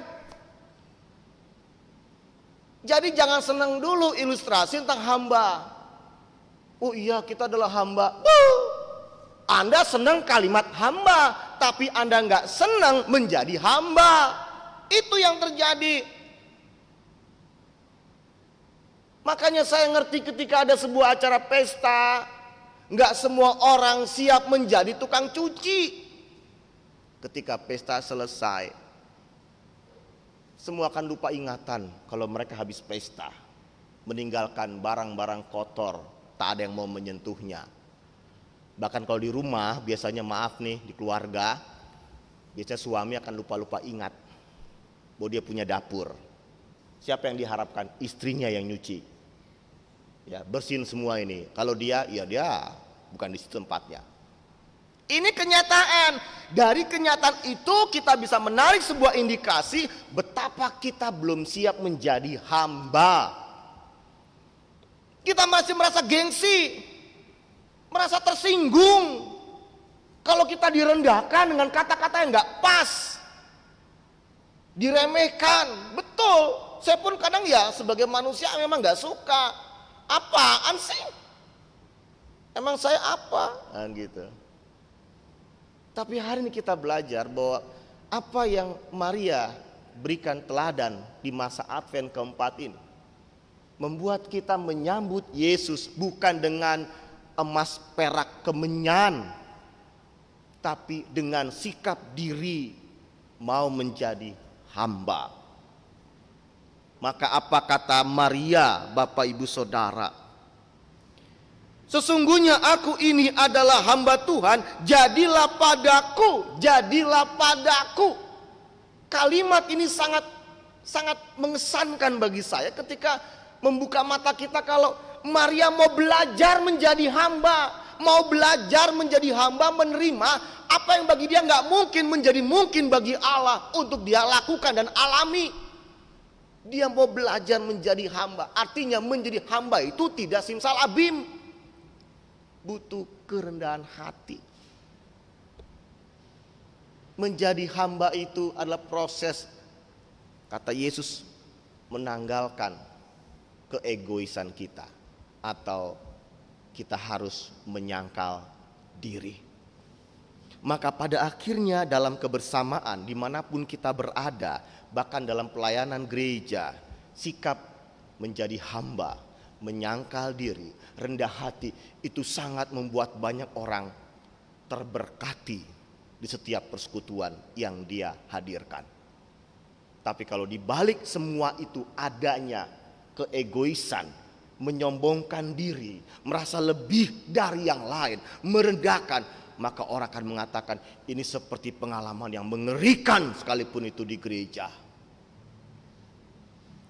Jadi jangan senang dulu ilustrasi tentang hamba. Oh iya, kita adalah hamba. Anda senang kalimat hamba, tapi Anda nggak senang menjadi hamba. Itu yang terjadi. Makanya saya ngerti ketika ada sebuah acara pesta, nggak semua orang siap menjadi tukang cuci. Ketika pesta selesai, semua akan lupa ingatan kalau mereka habis pesta, meninggalkan barang-barang kotor, tak ada yang mau menyentuhnya. Bahkan kalau di rumah, biasanya maaf nih, di keluarga, biasanya suami akan lupa-lupa ingat bahwa dia punya dapur. Siapa yang diharapkan? Istrinya yang nyuci. Ya, bersihin semua ini. Kalau dia, ya dia bukan di situ tempatnya. Ini kenyataan. Dari kenyataan itu kita bisa menarik sebuah indikasi betapa kita belum siap menjadi hamba. Kita masih merasa gengsi, merasa tersinggung kalau kita direndahkan dengan kata-kata yang nggak pas, diremehkan. Betul, saya pun kadang ya sebagai manusia memang nggak suka. Apaan sih? Emang saya apa? Nah, gitu. Tapi hari ini kita belajar bahwa apa yang Maria berikan teladan di masa Advent keempat ini membuat kita menyambut Yesus bukan dengan emas perak kemenyan, tapi dengan sikap diri mau menjadi hamba. Maka apa kata Maria, Bapak Ibu Saudara? Sesungguhnya aku ini adalah hamba Tuhan, jadilah padaku, jadilah padaku. Kalimat ini sangat mengesankan bagi saya ketika membuka mata kita kalau Maria mau belajar menjadi hamba, mau belajar menjadi hamba, menerima apa yang bagi dia nggak mungkin menjadi mungkin bagi Allah untuk dia lakukan dan alami. Dia mau belajar menjadi hamba, artinya menjadi hamba itu tidak simsalabim. Butuh kerendahan hati. Menjadi hamba itu adalah proses, kata Yesus, menanggalkan keegoisan kita, atau kita harus menyangkal diri. Maka pada akhirnya dalam kebersamaan dimanapun kita berada, bahkan dalam pelayanan gereja, sikap menjadi hamba, menyangkal diri, rendah hati, itu sangat membuat banyak orang terberkati di setiap persekutuan yang dia hadirkan. Tapi kalau dibalik semua itu adanya keegoisan, menyombongkan diri, merasa lebih dari yang lain, merendahkan, maka orang akan mengatakan ini seperti pengalaman yang mengerikan sekalipun itu di gereja.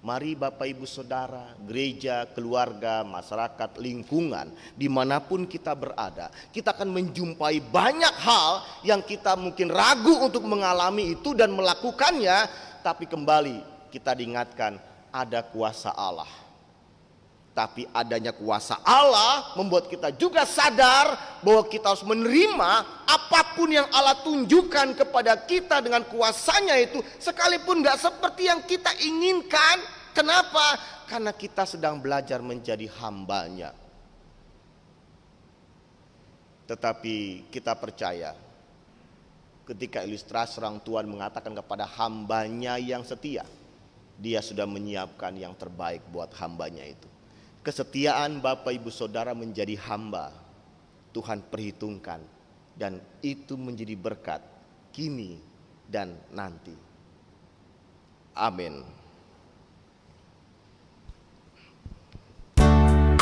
Mari Bapak Ibu Saudara, gereja, keluarga, masyarakat, lingkungan, dimanapun kita berada, kita akan menjumpai banyak hal yang kita mungkin ragu untuk mengalami itu dan melakukannya. Tapi kembali kita diingatkan ada kuasa Allah. Tapi adanya kuasa Allah membuat kita juga sadar bahwa kita harus menerima apapun yang Allah tunjukkan kepada kita dengan kuasanya itu, sekalipun gak seperti yang kita inginkan. Kenapa? Karena kita sedang belajar menjadi hambanya. Tetapi kita percaya ketika ilustrasi orang Tuhan mengatakan kepada hambanya yang setia, dia sudah menyiapkan yang terbaik buat hambanya itu. Kesetiaan Bapak Ibu Saudara menjadi hamba, Tuhan perhitungkan, dan itu menjadi berkat kini dan nanti. Amin. Immanuel,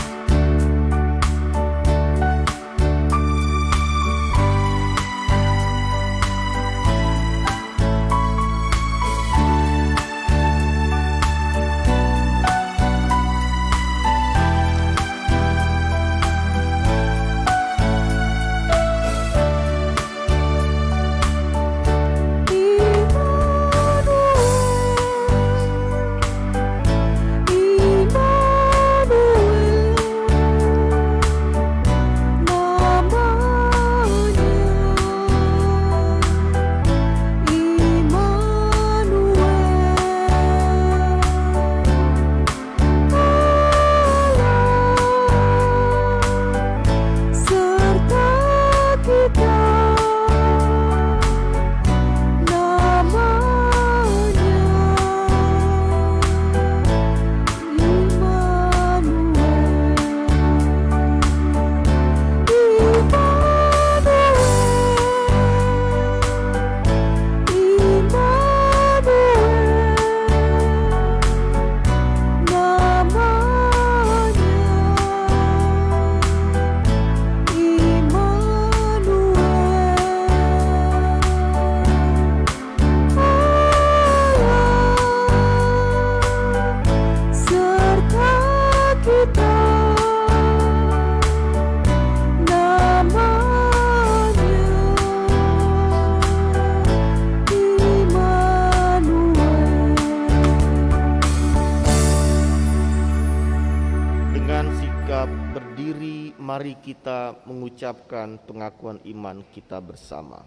mari kita mengucapkan pengakuan iman kita bersama.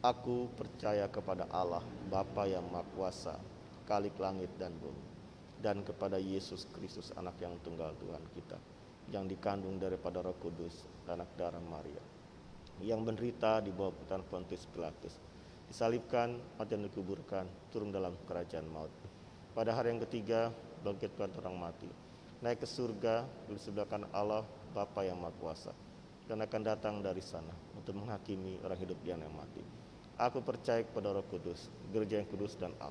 Aku percaya kepada Allah, Bapa yang Maha Kuasa, Khalik langit dan bumi, dan kepada Yesus Kristus, anak yang tunggal Tuhan kita, yang dikandung daripada Roh Kudus, anak darah Maria, yang menderita di bawah pemerintahan Pontius Pilatus, disalibkan, mati dan dikuburkan, turun dalam kerajaan maut. Pada hari yang ketiga, bangkit dari orang mati, naik ke surga, di sebelah kanan Allah, Bapa yang Maha Kuasa, dan akan datang dari sana untuk menghakimi orang hidup dan yang mati. Aku percaya kepada Roh Kudus, gereja yang kudus dan am,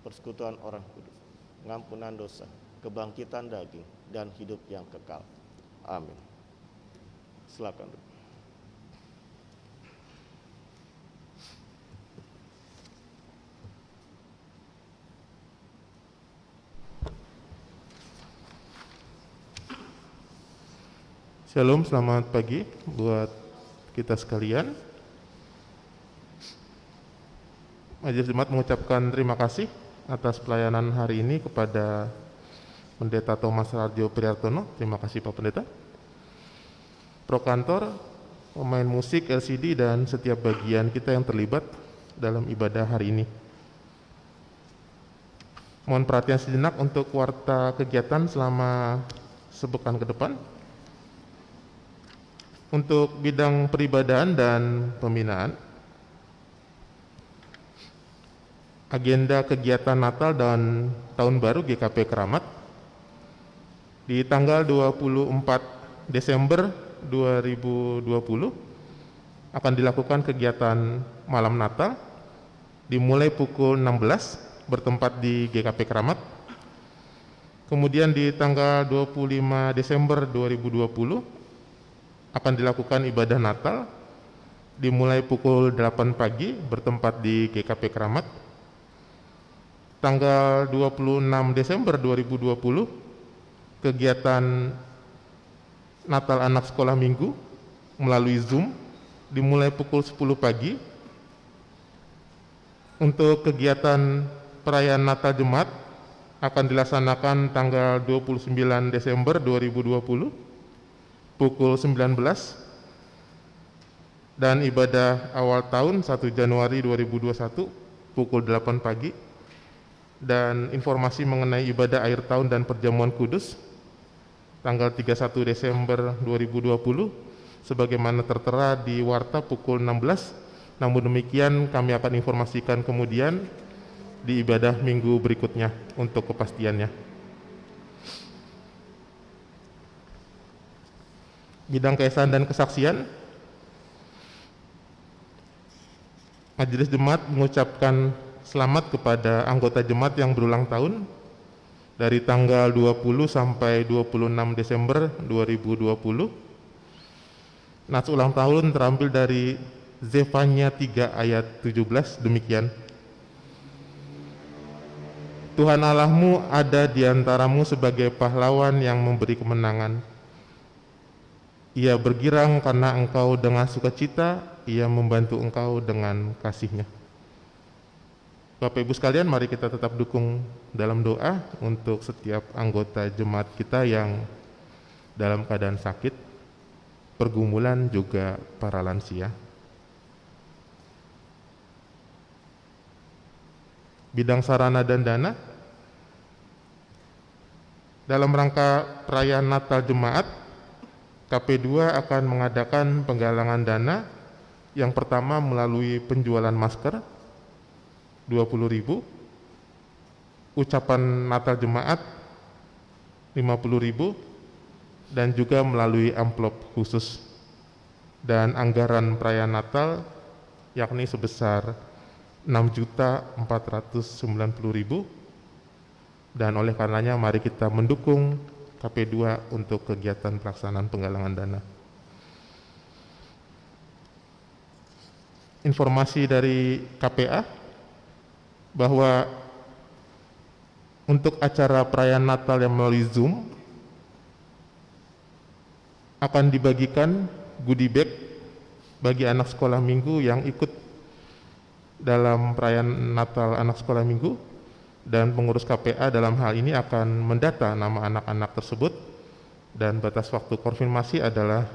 persekutuan orang kudus, pengampunan dosa, kebangkitan daging, dan hidup yang kekal. Amin. Silakan. Shalom, selamat pagi buat kita sekalian. Majelis Jemaat mengucapkan terima kasih atas pelayanan hari ini kepada Pendeta Thomas Rarjo Prihartono. Terima kasih Pak Pendeta. Prokantor, pemain musik, LCD, dan setiap bagian kita yang terlibat dalam ibadah hari ini. Mohon perhatian sejenak untuk warta kegiatan selama sepekan ke depan. Untuk bidang peribadahan dan pembinaan, agenda kegiatan Natal dan Tahun Baru GKP Keramat di tanggal 24 Desember 2020 akan dilakukan kegiatan malam Natal dimulai pukul 16 bertempat di GKP Keramat. Kemudian di tanggal 25 Desember 2020 akan dilakukan ibadah Natal dimulai pukul 8 pagi bertempat di GKP Keramat. Tanggal 26 Desember 2020 kegiatan Natal anak sekolah minggu melalui Zoom dimulai pukul 10 pagi. Untuk kegiatan perayaan Natal Jemaat akan dilaksanakan tanggal 29 Desember 2020 pukul 19, dan ibadah awal tahun 1 Januari 2021 pukul 8 pagi, dan informasi mengenai ibadah akhir tahun dan perjamuan kudus tanggal 31 Desember 2020 sebagaimana tertera di warta pukul 16. Namun demikian kami akan informasikan kemudian di ibadah minggu berikutnya untuk kepastiannya. Bidang keesaan dan kesaksian, Majelis Jemaat mengucapkan selamat kepada anggota jemaat yang berulang tahun dari tanggal 20 sampai 26 Desember 2020. Nats ulang tahun terambil dari Zefania 3 ayat 17, demikian. Tuhan Allahmu ada di antaramu sebagai pahlawan yang memberi kemenangan. Ia bergirang karena engkau dengan sukacita, ia membantu engkau dengan kasih-Nya. Bapak Ibu sekalian, mari kita tetap dukung dalam doa untuk setiap anggota jemaat kita yang dalam keadaan sakit, pergumulan, juga para lansia. Bidang sarana dan dana, dalam rangka perayaan Natal Jemaat, KP2 akan mengadakan penggalangan dana. Yang pertama melalui penjualan masker 20.000, ucapan Natal Jemaat 50.000, dan juga melalui amplop khusus. Dan anggaran perayaan Natal yakni sebesar 6.490.000, dan oleh karenanya mari kita mendukung KP2 untuk kegiatan pelaksanaan penggalangan dana. Informasi dari KPA bahwa untuk acara perayaan Natal yang melalui Zoom akan dibagikan goodie bag bagi anak sekolah minggu yang ikut dalam perayaan Natal anak sekolah minggu, dan pengurus KPA dalam hal ini akan mendata nama anak-anak tersebut dan batas waktu konfirmasi adalah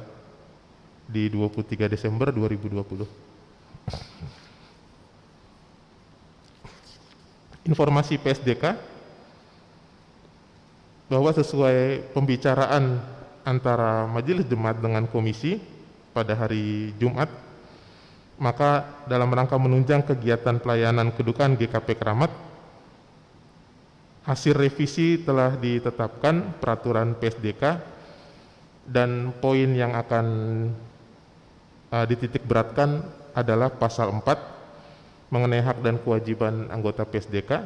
di 23 Desember 2020. Informasi PSDK bahwa sesuai pembicaraan antara Majelis Jemaat dengan Komisi pada hari Jumat, maka dalam rangka menunjang kegiatan pelayanan kedukaan GKP Keramat, hasil revisi telah ditetapkan peraturan PSDK dan poin yang akan dititik beratkan adalah pasal 4 mengenai hak dan kewajiban anggota PSDK,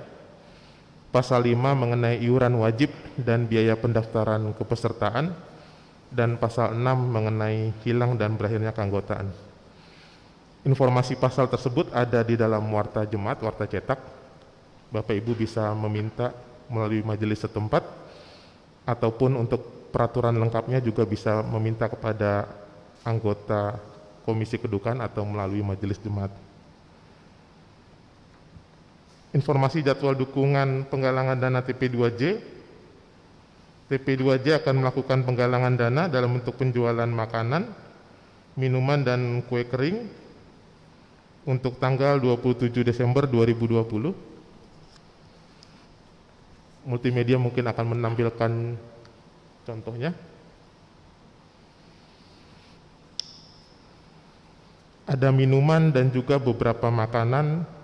pasal 5 mengenai iuran wajib dan biaya pendaftaran kepesertaan, dan pasal 6 mengenai hilang dan berakhirnya keanggotaan. Informasi pasal tersebut ada di dalam warta jemaat, warta cetak. Bapak Ibu bisa meminta melalui majelis setempat, ataupun untuk peraturan lengkapnya juga bisa meminta kepada anggota Komisi Kedukaan atau melalui majelis jemaat. Informasi jadwal dukungan penggalangan dana TP2J. TP2J akan melakukan penggalangan dana dalam bentuk penjualan makanan, minuman, dan kue kering untuk tanggal 27 Desember 2020. Multimedia mungkin akan menampilkan contohnya. Ada minuman dan juga beberapa makanan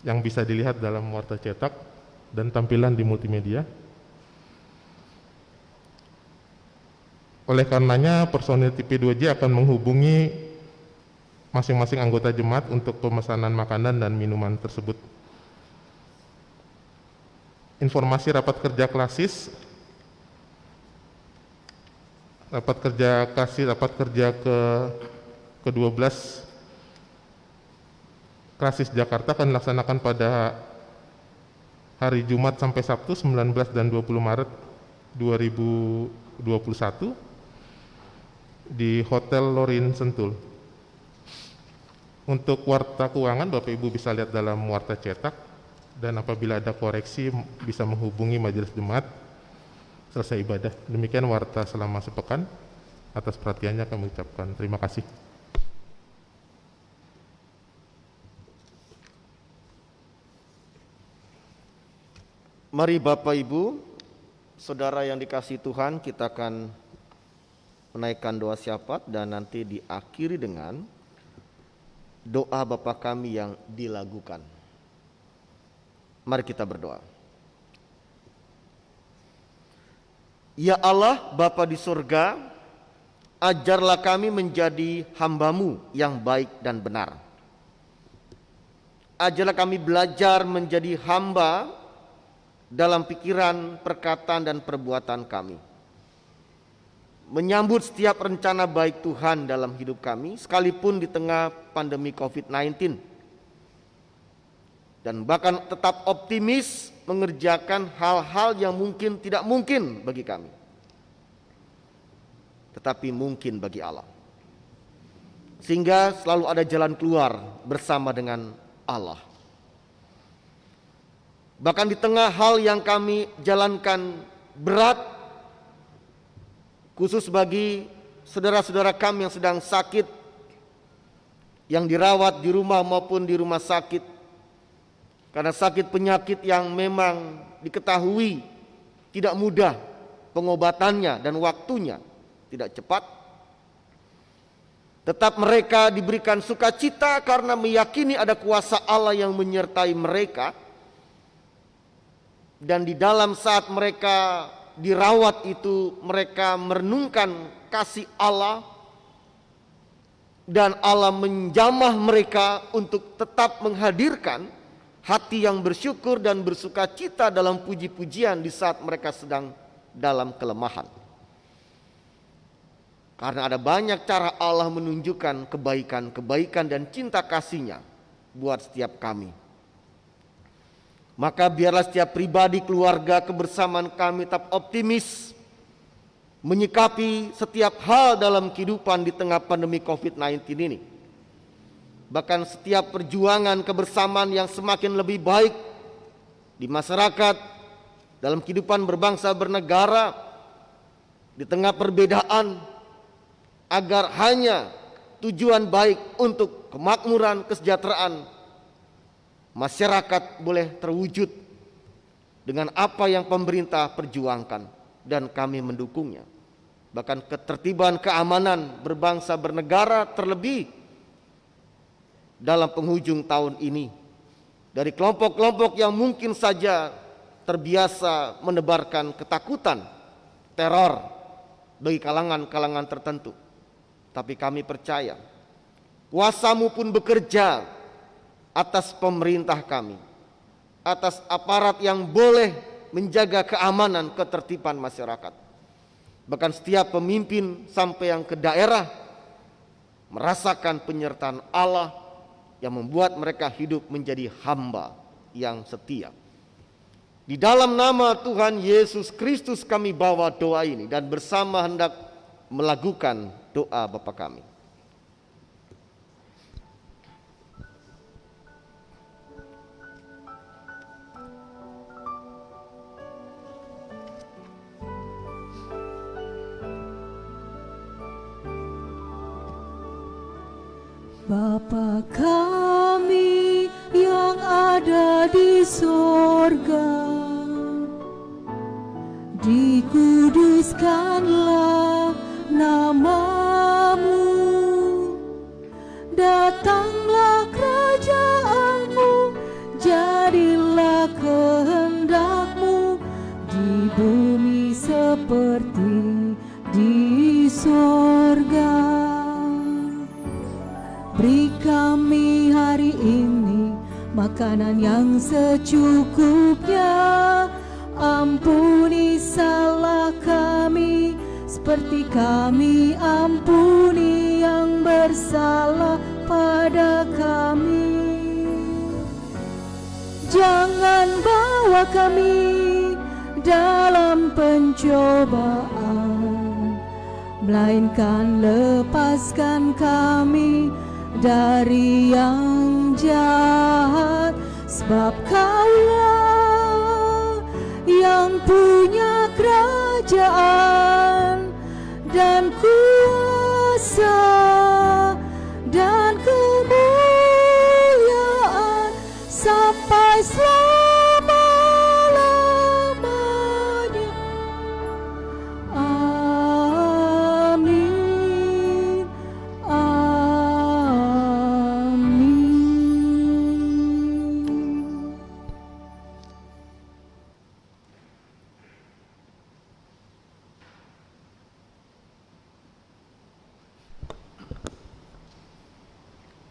yang bisa dilihat dalam warta cetak dan tampilan di multimedia. Oleh karenanya, personil TP2J akan menghubungi masing-masing anggota jemaat untuk pemesanan makanan dan minuman tersebut. Informasi rapat kerja klasis. Rapat kerja ke-12 Klasis Jakarta akan dilaksanakan pada hari Jumat sampai Sabtu 19 dan 20 Maret 2021 di Hotel Lorin Sentul. Untuk warta keuangan, Bapak Ibu bisa lihat dalam warta cetak, dan apabila ada koreksi bisa menghubungi majelis jemaat selesai ibadah. Demikian warta selama sepekan. Atas perhatiannya kami ucapkan terima kasih. Mari Bapak Ibu, saudara yang dikasihi Tuhan, kita akan menaikkan doa syafaat dan nanti diakhiri dengan doa Bapa kami yang dilagukan. Mari kita berdoa. Ya Allah, Bapa di surga, ajarlah kami menjadi hamba-Mu yang baik dan benar. Ajarlah kami belajar menjadi hamba dalam pikiran, perkataan, dan perbuatan kami. Menyambut setiap rencana baik Tuhan dalam hidup kami, sekalipun di tengah pandemi COVID-19. Dan bahkan tetap optimis mengerjakan hal-hal yang mungkin tidak mungkin bagi kami, tetapi mungkin bagi Allah. Sehingga selalu ada jalan keluar bersama dengan Allah. Bahkan di tengah hal yang kami jalankan berat, khusus bagi saudara-saudara kami yang sedang sakit, yang dirawat di rumah maupun di rumah sakit, karena sakit penyakit yang memang diketahui tidak mudah pengobatannya dan waktunya tidak cepat, tetap mereka diberikan sukacita karena meyakini ada kuasa Allah yang menyertai mereka. Dan di dalam saat mereka dirawat itu, mereka merenungkan kasih Allah, dan Allah menjamah mereka untuk tetap menghadirkan hati yang bersyukur dan bersukacita dalam puji-pujian di saat mereka sedang dalam kelemahan. Karena ada banyak cara Allah menunjukkan kebaikan-kebaikan dan cinta kasih-Nya buat setiap kami. Maka biarlah setiap pribadi, keluarga, kebersamaan kami tetap optimis menyikapi setiap hal dalam kehidupan di tengah pandemi COVID-19 ini. Bahkan setiap perjuangan kebersamaan yang semakin lebih baik di masyarakat, dalam kehidupan berbangsa bernegara, di tengah perbedaan, agar hanya tujuan baik untuk kemakmuran, kesejahteraan masyarakat boleh terwujud dengan apa yang pemerintah perjuangkan, dan kami mendukungnya. Bahkan ketertiban keamanan berbangsa bernegara, terlebih dalam penghujung tahun ini, dari kelompok-kelompok yang mungkin saja terbiasa menebarkan ketakutan, teror bagi kalangan-kalangan tertentu. Tapi kami percaya kuasa-Mu pun bekerja atas pemerintah kami, atas aparat yang boleh menjaga keamanan, ketertiban masyarakat. Bahkan setiap pemimpin sampai yang ke daerah merasakan penyertaan Allah yang membuat mereka hidup menjadi hamba yang setia. Di dalam nama Tuhan Yesus Kristus kami bawa doa ini, dan bersama hendak melakukan doa Bapa kami. Bapa kami yang ada di sorga, dikuduskanlah nama-Mu, datanglah kerajaan-Mu, jadilah kehendak-Mu di bumi seperti di sorga. Beri kami hari ini makanan yang secukupnya. Ampuni salah kami seperti kami ampuni yang bersalah pada kami. Jangan bawa kami dalam pencobaan, melainkan lepaskan kami dari yang jahat, sebab Kaulah yang punya kerajaan dan kuasa dan kemuliaan sampai selama-lamanya. Amin.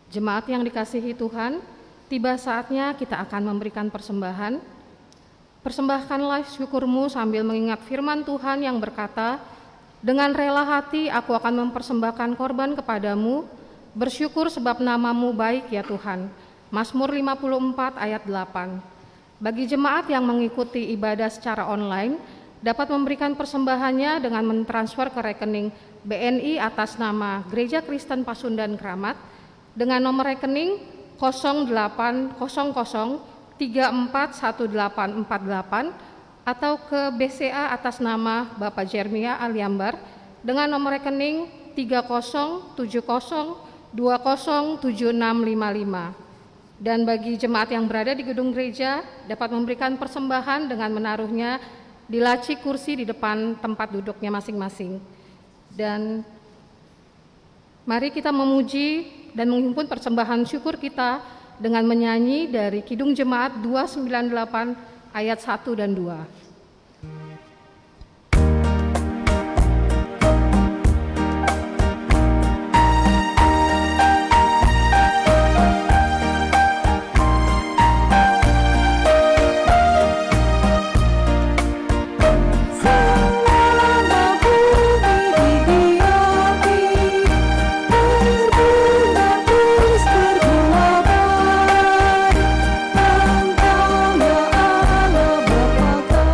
Jemaat yang dikasihi Tuhan, tiba saatnya kita akan memberikan persembahan. Persembahkanlah syukurmu sambil mengingat firman Tuhan yang berkata, dengan rela hati aku akan mempersembahkan korban kepadamu, bersyukur sebab nama-Mu baik ya Tuhan. Mazmur 54 ayat 8. Bagi jemaat yang mengikuti ibadah secara online, dapat memberikan persembahannya dengan mentransfer ke rekening BNI atas nama Gereja Kristen Pasundan Kramat, dengan nomor rekening 0800341848 atau ke BCA atas nama Bapak Jeremia Aliambar dengan nomor rekening 3070207655. Dan bagi jemaat yang berada di gedung gereja dapat memberikan persembahan dengan menaruhnya di laci kursi di depan tempat duduknya masing-masing. Dan mari kita memuji dan menghimpun persembahan syukur kita dengan menyanyi dari Kidung Jemaat 298 ayat 1 dan 2. Engkau ya Allah Bapa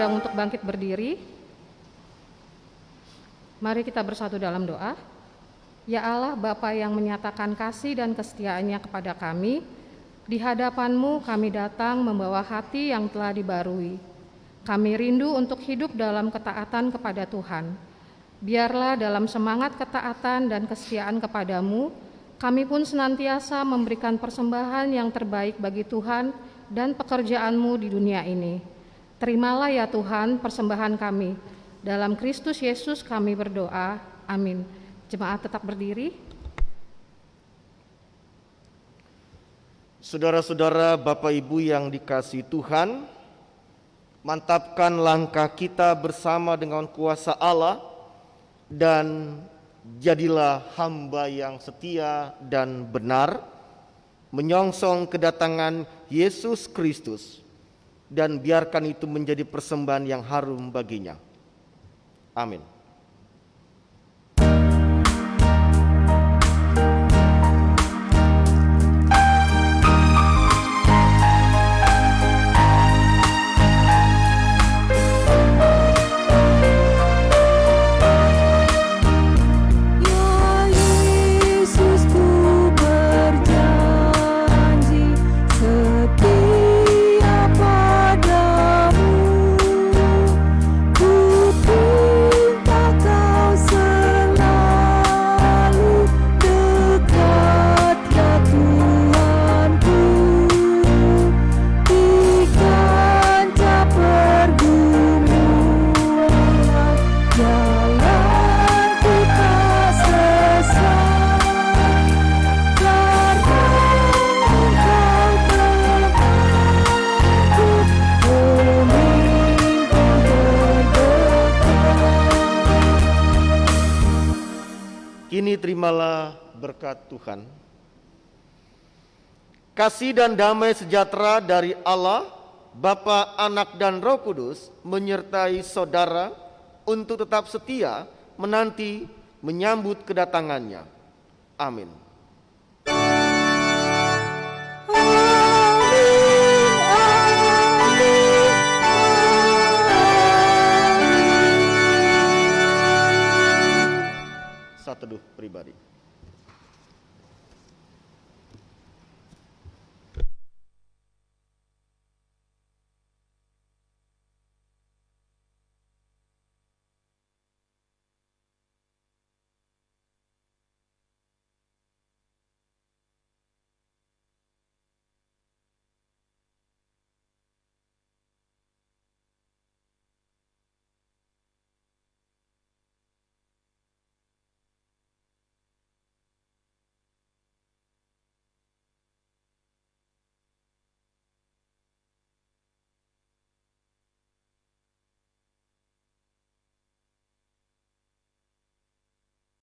diundang untuk bangkit berdiri. Mari kita bersatu dalam doa. Ya Allah, Bapa yang menyatakan kasih dan kesetiaannya kepada kami, di hadapan-Mu kami datang membawa hati yang telah dibarui. Kami rindu untuk hidup dalam ketaatan kepada Tuhan. Biarlah dalam semangat ketaatan dan kesetiaan kepada-Mu, kami pun senantiasa memberikan persembahan yang terbaik bagi Tuhan dan pekerjaan-Mu di dunia ini. Terimalah ya Tuhan persembahan kami. Dalam Kristus Yesus kami berdoa. Amin. Jemaat tetap berdiri. Saudara-saudara, Bapak Ibu yang dikasihi Tuhan, mantapkan langkah kita bersama dengan kuasa Allah dan jadilah hamba yang setia dan benar, menyongsong kedatangan Yesus Kristus, dan biarkan itu menjadi persembahan yang harum baginya. Amin. Kini terimalah berkat Tuhan. Kasih dan damai sejahtera dari Allah, Bapa, Anak, dan Roh Kudus menyertai saudara untuk tetap setia menanti menyambut kedatangannya. Amin.